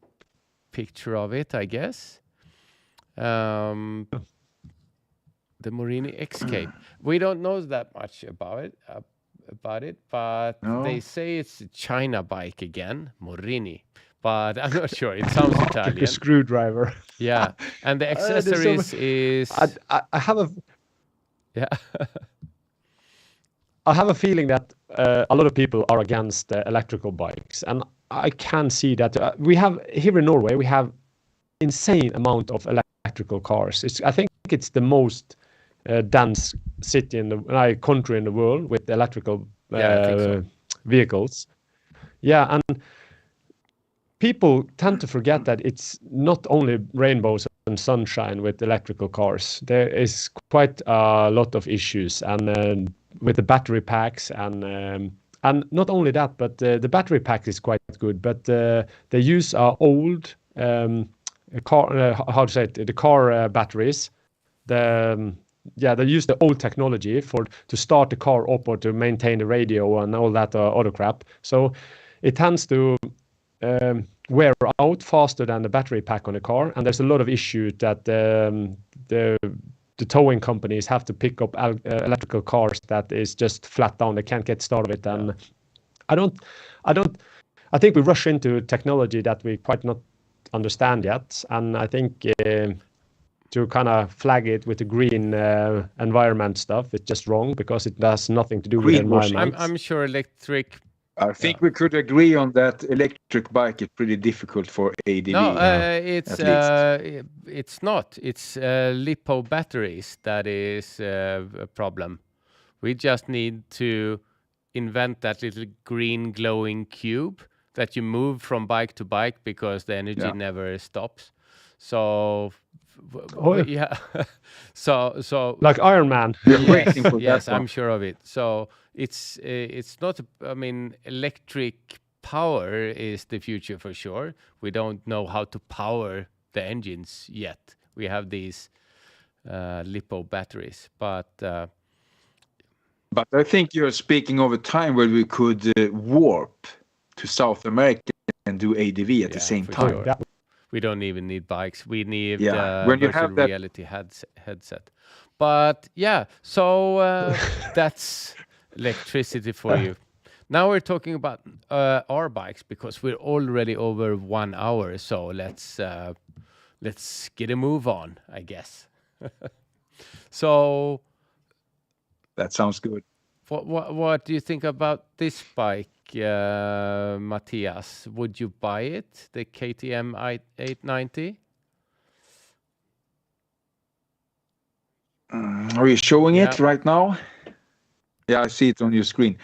Speaker 1: picture of it, I guess. The Morini X-Cape. We don't know that much about it, but they say it's a China bike again, Morini. But I'm not sure. It sounds Italian.
Speaker 3: Like a screwdriver.
Speaker 1: Yeah, and the accessories is.
Speaker 3: I have a.
Speaker 1: Yeah.
Speaker 3: I have a feeling that a lot of people are against electrical bikes, and I can see that we have here in Norway. We have insane amount of electrical cars. I think it's the most dense city country in the world with electrical vehicles. Yeah, and people tend to forget that it's not only rainbows and sunshine with electrical cars. There is quite a lot of issues, and with the battery packs, and not only that, but the battery pack is quite good. But they use old the car batteries. They use the old technology to start the car up or to maintain the radio and all that other crap. So it tends to wear out faster than the battery pack on the car, and there's a lot of issues that the towing companies have to pick up electrical cars that is just flat down. They can't get started, and I think we rush into technology that we quite not understand yet, and I think to kind of flag it with the green environment stuff, it's just wrong because it has nothing to do with the environment.
Speaker 1: I'm sure electric.
Speaker 2: I think we could agree on that. Electric bike is pretty difficult for ADV.
Speaker 1: No, it's not. It's lipo batteries that is a problem. We just need to invent that little green glowing cube that you move from bike to bike because the energy never stops. So, so
Speaker 3: like Iron Man.
Speaker 1: Yes, I'm sure of it. So it's not. I mean, electric power is the future for sure. We don't know how to power the engines yet. We have these lipo batteries, but
Speaker 2: I think you're speaking of a time where we could warp to South America and do ADV at the same time.
Speaker 1: Sure. We don't even need bikes. We need
Speaker 2: when you
Speaker 1: virtual
Speaker 2: have that
Speaker 1: reality headset. But so that's electricity for you. Now we're talking about our bikes because we're already over 1 hour. So let's get a move on, I guess. So
Speaker 2: that sounds good.
Speaker 1: What do you think about this bike, Matthias? Would you buy it, the KTM 890?
Speaker 2: Are you showing it right now? Yeah, I see it on your screen.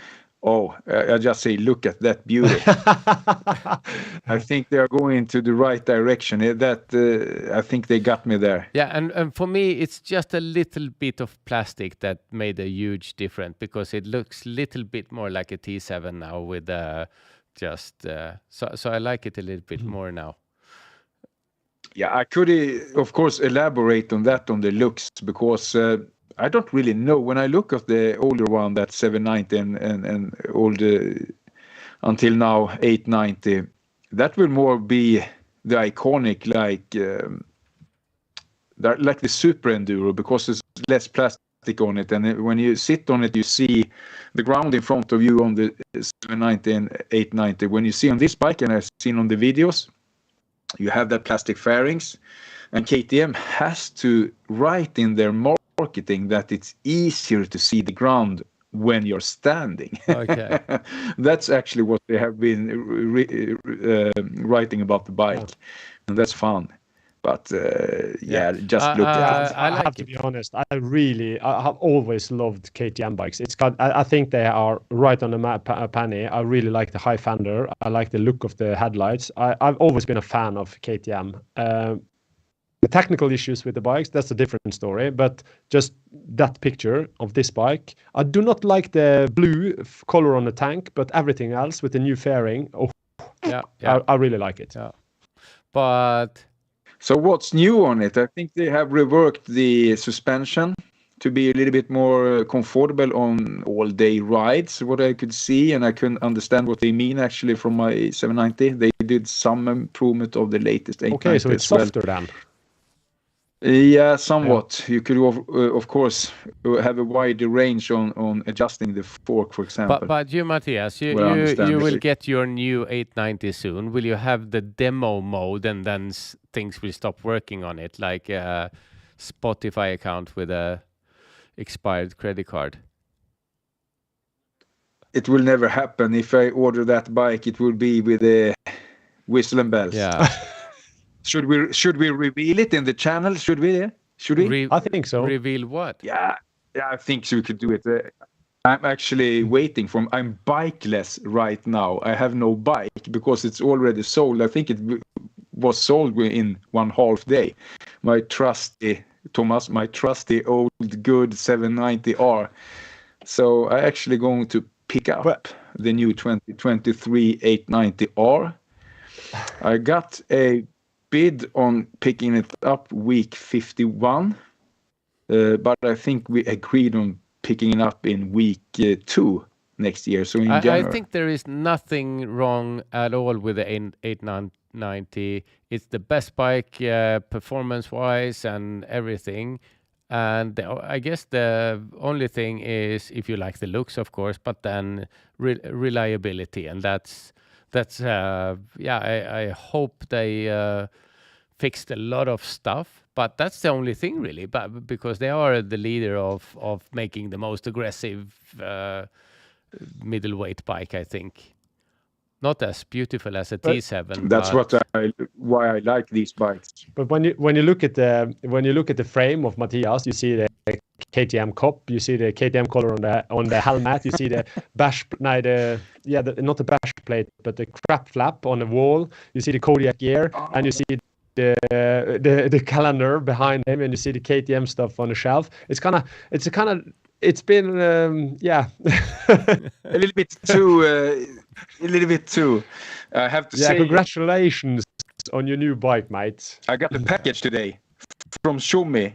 Speaker 2: Oh, I just say, look at that beauty. I think they are going to the right direction. I think they got me there.
Speaker 1: Yeah, and for me, it's just a little bit of plastic that made a huge difference because it looks a little bit more like a T7 now with so I like it a little bit more now.
Speaker 2: Yeah, I could, of course, elaborate on that on the looks because I don't really know. When I look at the older one, that 790 and older until now 890, that will more be the iconic like the Super Enduro because there's less plastic on it, and when you sit on it, you see the ground in front of you on the 790 and 890. When you see on this bike, and I've seen on the videos, you have that plastic fairings, and KTM has to write in their marketing that it's easier to see the ground when you're standing.
Speaker 1: Okay.
Speaker 2: That's actually what they have been writing about the bike, and that's fun. But just look at it.
Speaker 3: I have to be honest. I have always loved KTM bikes. I think they are right on the penny. I really like the high fender. I like the look of the headlights. I've always been a fan of KTM. The technical issues with the bikes, that's a different story. But just that picture of this bike, I do not like the blue color on the tank, but everything else with the new fairing, I really like it.
Speaker 1: Yeah. But
Speaker 2: so what's new on it? I think they have reworked the suspension to be a little bit more comfortable on all-day rides, what I could see, and I couldn't understand what they mean actually from my 790. They did some improvement of the latest 890.
Speaker 3: Okay, so it's softer then.
Speaker 2: Yeah, somewhat. Yeah. You could, of course, have a wider range on adjusting the fork, for example.
Speaker 1: But you, Matthias, you will get your new 890 soon. Will you have the demo mode and then things will stop working on it, like a Spotify account with a expired credit card?
Speaker 2: It will never happen. If I order that bike, it will be with a whistle and bells.
Speaker 1: Yeah.
Speaker 2: Should we reveal it in the channel? Should we?
Speaker 3: I think so.
Speaker 1: Reveal what?
Speaker 2: Yeah, I think so. We could do it. I'm actually waiting for. I'm bikeless right now. I have no bike because it's already sold. I think it was sold in 1/2 day. My trusty old good 790R. So I actually going to pick up the new 2023 890R. I got a bid on picking it up week 51, but I think we agreed on picking it up in week 2 next year. So in
Speaker 1: I
Speaker 2: general,
Speaker 1: think there is nothing wrong at all with the 890. It's the best bike performance-wise and everything. And I guess the only thing is if you like the looks, of course, but then reliability. And that's I hope they fixed a lot of stuff. But that's the only thing, really, but because they are the leader of making the most aggressive middleweight bike, I think. Not as beautiful as a T7.
Speaker 2: That's why I like these bikes.
Speaker 3: But when you look at the frame of Matthias, you see the KTM cup, you see the KTM color on the helmet, you see the not the bash plate, but the crap flap on the wall. You see the Kodiak gear, and you see the calendar behind him, and you see the KTM stuff on the shelf. It's been a little bit too. I have to say, congratulations on your new bike, mate.
Speaker 2: I got the package today from Xiaomi.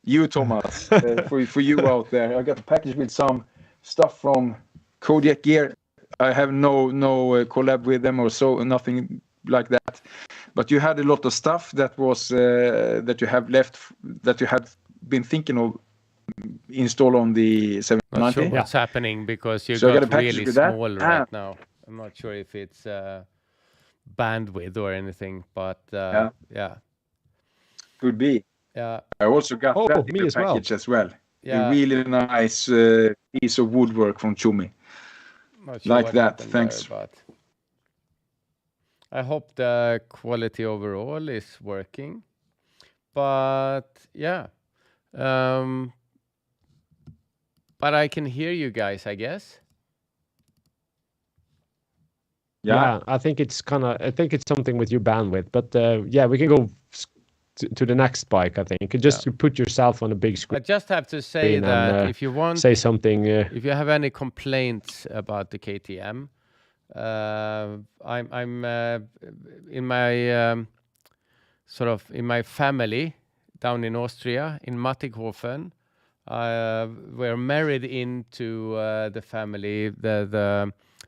Speaker 2: You, Thomas, for you out there. I got the package with some stuff from Kodiak gear. I have no collab with them or so, nothing like that. But you had a lot of stuff that was that you have been thinking of install on the 790.
Speaker 1: Not sure what's happening because you got really small right now. I'm not sure if it's bandwidth or anything, but yeah.
Speaker 2: Could be.
Speaker 1: Yeah.
Speaker 2: I also got that in the package as well. Yeah. A really nice piece of woodwork from Xiaomi. Sure like that. Thanks.
Speaker 1: There, but I hope the quality overall is working. But yeah. But I can hear you guys, I guess.
Speaker 3: Yeah, I think it's something with your bandwidth. But we can go to the next bike. I think just to put yourself on a big screen.
Speaker 1: I just have to say that if you want
Speaker 3: say something,
Speaker 1: if you have any complaints about the KTM, I'm in my in my family down in Austria in Mattighofen. We're married into the family.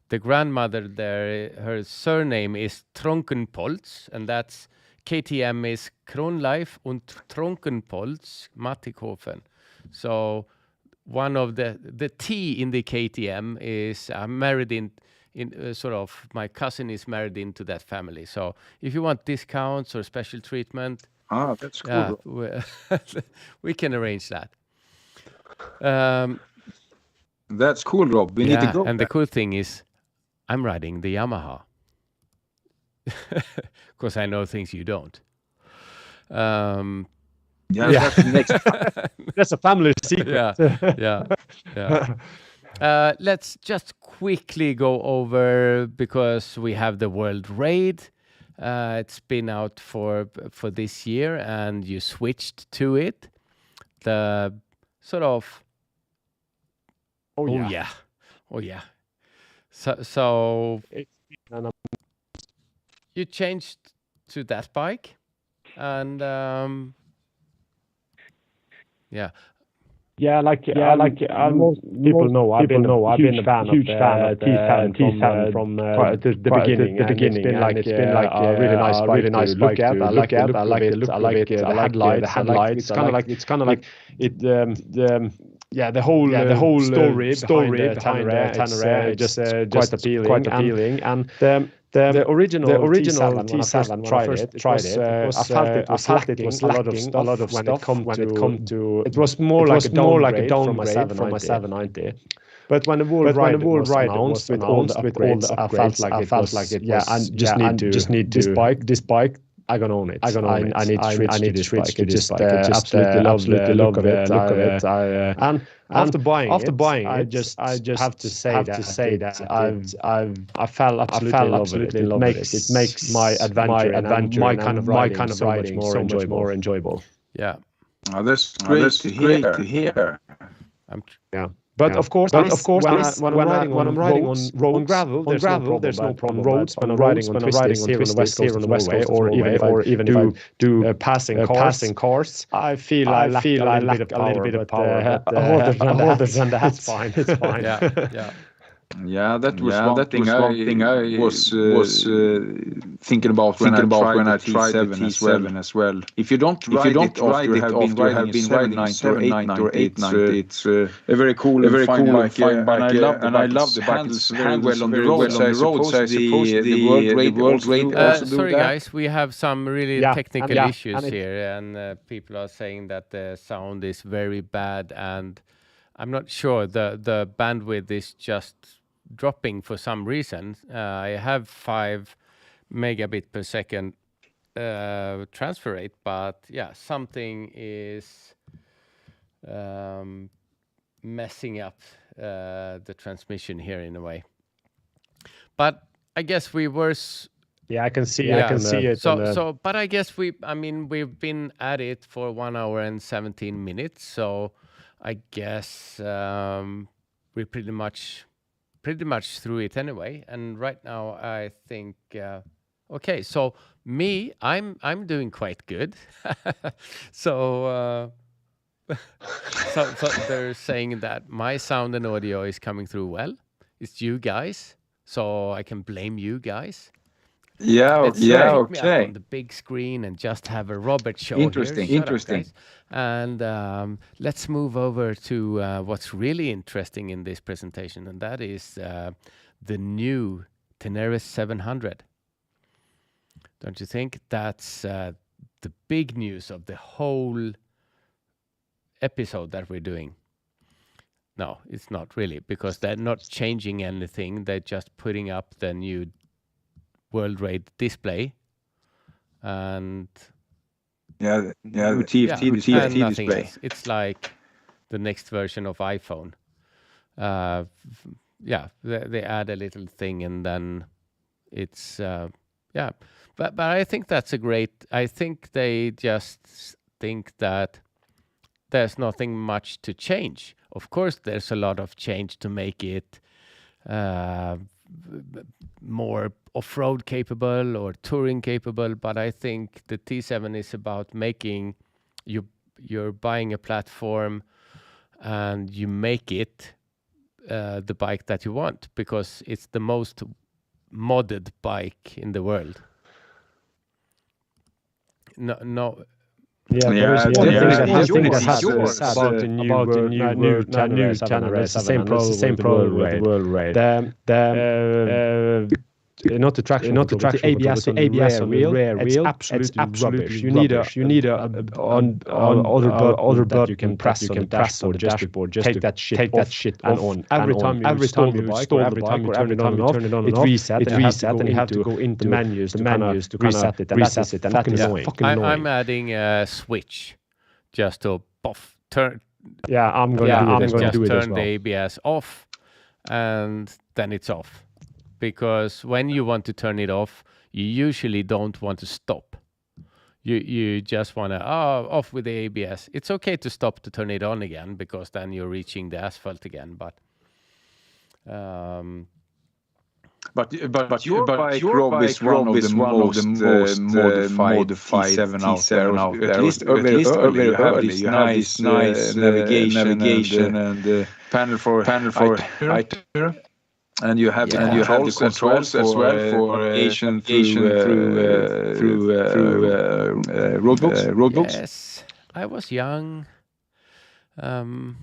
Speaker 1: The grandmother there, her surname is Tronkenpolz, and that's KTM is Kronleif und Tronkenpolz, Mattighofen. So one of the T in the KTM is married in my cousin is married into that family. So if you want discounts or special treatment,
Speaker 2: that's cool.
Speaker 1: We can arrange that.
Speaker 2: That's cool, Rob. We need to go.
Speaker 1: And the cool thing is, I'm riding the Yamaha. Because I know things you don't.
Speaker 2: That's the next time.
Speaker 3: That's a family secret.
Speaker 1: Yeah. Let's just quickly go over, because we have the World Raid. It's been out for this year, and you switched to it. The sort of... Oh yeah. So you changed to that bike, and
Speaker 3: most people know I've been a huge fan of T7 from the beginning. It's been like a really nice bike to look at. I like the look of it. The headlights. It's kind of like it. The whole story behind the Tenere just quite appealing. And the original T7 when I first tried it, I felt it was lacking a lot of stuff when it come to. It was more like a downgrade from my 790. But when the World Ride was announced with all the upgrades, I felt like it was. I just need this bike. I'm gonna own it. I need to switch to this bike. I just absolutely love the look of it. And after buying it, I just have to say that I fell absolutely in love with it. It makes my adventure and my kind of riding so much more enjoyable.
Speaker 1: Yeah.
Speaker 2: That's great to hear.
Speaker 3: But of course, when I'm riding on gravel, there's no problem. Roads, when I'm riding on twisties here on the west coast, or even if I do passing cars, I feel I lack a little bit of power. But other than that, it's fine.
Speaker 1: Yeah.
Speaker 2: Yeah, that was one thing I was thinking about when I tried the T7 as well. If you don't ride it after you have been riding a 790 or 890, it's a very cool and fine bike. And I love the bike. It's very well on the road. So I suppose the world rate also do
Speaker 1: sorry
Speaker 2: that.
Speaker 1: guys, we have some really technical issues here, and people are saying that the sound is very bad, and I'm not sure. The bandwidth is just dropping for some reason. I have 5 megabit per second transfer rate, but yeah, something is messing up the transmission here in a way. But I guess we were.
Speaker 3: I can see it.
Speaker 1: But I guess we've been at it for 1 hour and 17 minutes. So I guess we're pretty much through it anyway. And right now I think okay. So I'm doing quite good. So they're saying that my sound and audio is coming through well. It's you guys, so I can blame you guys. Let's me up on the big screen and just have a Robert show. Interesting. And let's move over to what's really interesting in this presentation, and that is the new Tenere 700. Don't you think that's the big news of the whole episode that we're doing? No, it's not really, because they're not changing anything. They're just putting up the new world rate display and
Speaker 2: the TFT display.
Speaker 1: Else. It's like the next version of iPhone. They add a little thing, and then it's But I think that's a great. I think they just think that there's nothing much to change. Of course, there's a lot of change to make it more off-road capable or touring capable, but I think the T7 is about making you're buying a platform and you make it the bike that you want, because it's the most modded bike in the world. No.
Speaker 3: There's one thing that about the new Tenere 7. It's the same problem with the world rate. Not the traction, the ABS on the rear wheel. It's absolutely rubbish. You need a other button you can press on the dashboard just take that shit on. Every time you install the bike, or every time you turn it on and off, it resets, and you have to go into the menus to reset it. And that's annoying.
Speaker 1: I'm adding a switch just to turn.
Speaker 3: Yeah, I'm going to do it as well.
Speaker 1: Turn the ABS off, and then it's off. Because when you want to turn it off, you usually don't want to stop. You just want to off with the ABS. It's okay to stop to turn it on again, because then you're reaching the asphalt again. But
Speaker 2: your bike, Rob, is one of the most modified T7 out there. At least very early. You have this nice navigation and panel for ITER. And you have the controls as well for Asian through roadbooks.
Speaker 1: Yes, I was young. I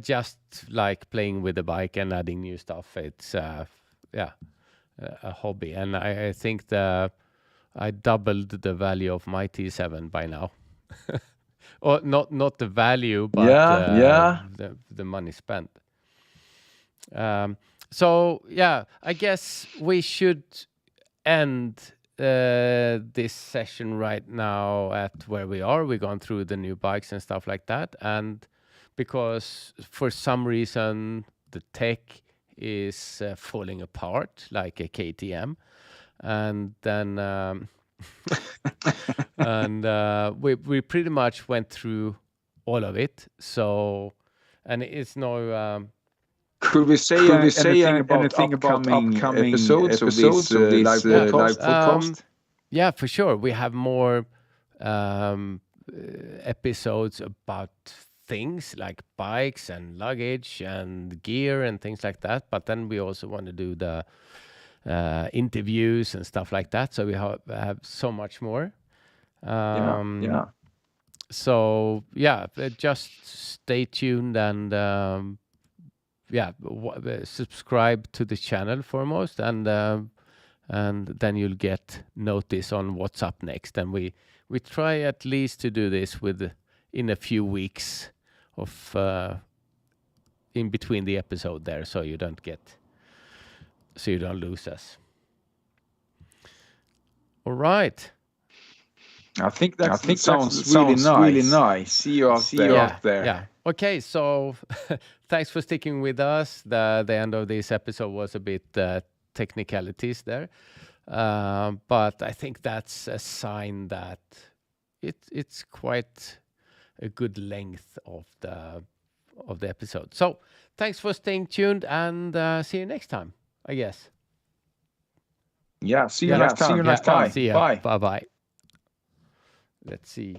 Speaker 1: just like playing with the bike and adding new stuff. It's a hobby, and I think I doubled the value of my T7 by now. Or not the value, but the money spent. I guess we should end this session right now at where we are. We've gone through the new bikes and stuff like that, and because for some reason the tech is falling apart like a KTM, and then we pretty much went through all of it. So, and it's no.
Speaker 2: Could we say anything about upcoming episodes of this live podcast?
Speaker 1: Yeah, for sure. We have more episodes about things like bikes and luggage and gear and things like that. But then we also want to do the interviews and stuff like that. So we have so much more. So yeah, just stay tuned and subscribe to the channel foremost, and then you'll get notice on what's up next. And we try at least to do this in a few weeks of in between the episode there, so you don't lose us. All right.
Speaker 2: I think that sounds really nice. See you out there.
Speaker 1: Yeah. Okay, so thanks for sticking with us. The end of this episode was a bit technicalities there, but I think that's a sign that it's quite a good length of the episode. So thanks for staying tuned, and see you next time, I guess.
Speaker 2: Yeah, see you next time.
Speaker 1: See you next time.
Speaker 2: Bye.
Speaker 1: Bye. Let's see.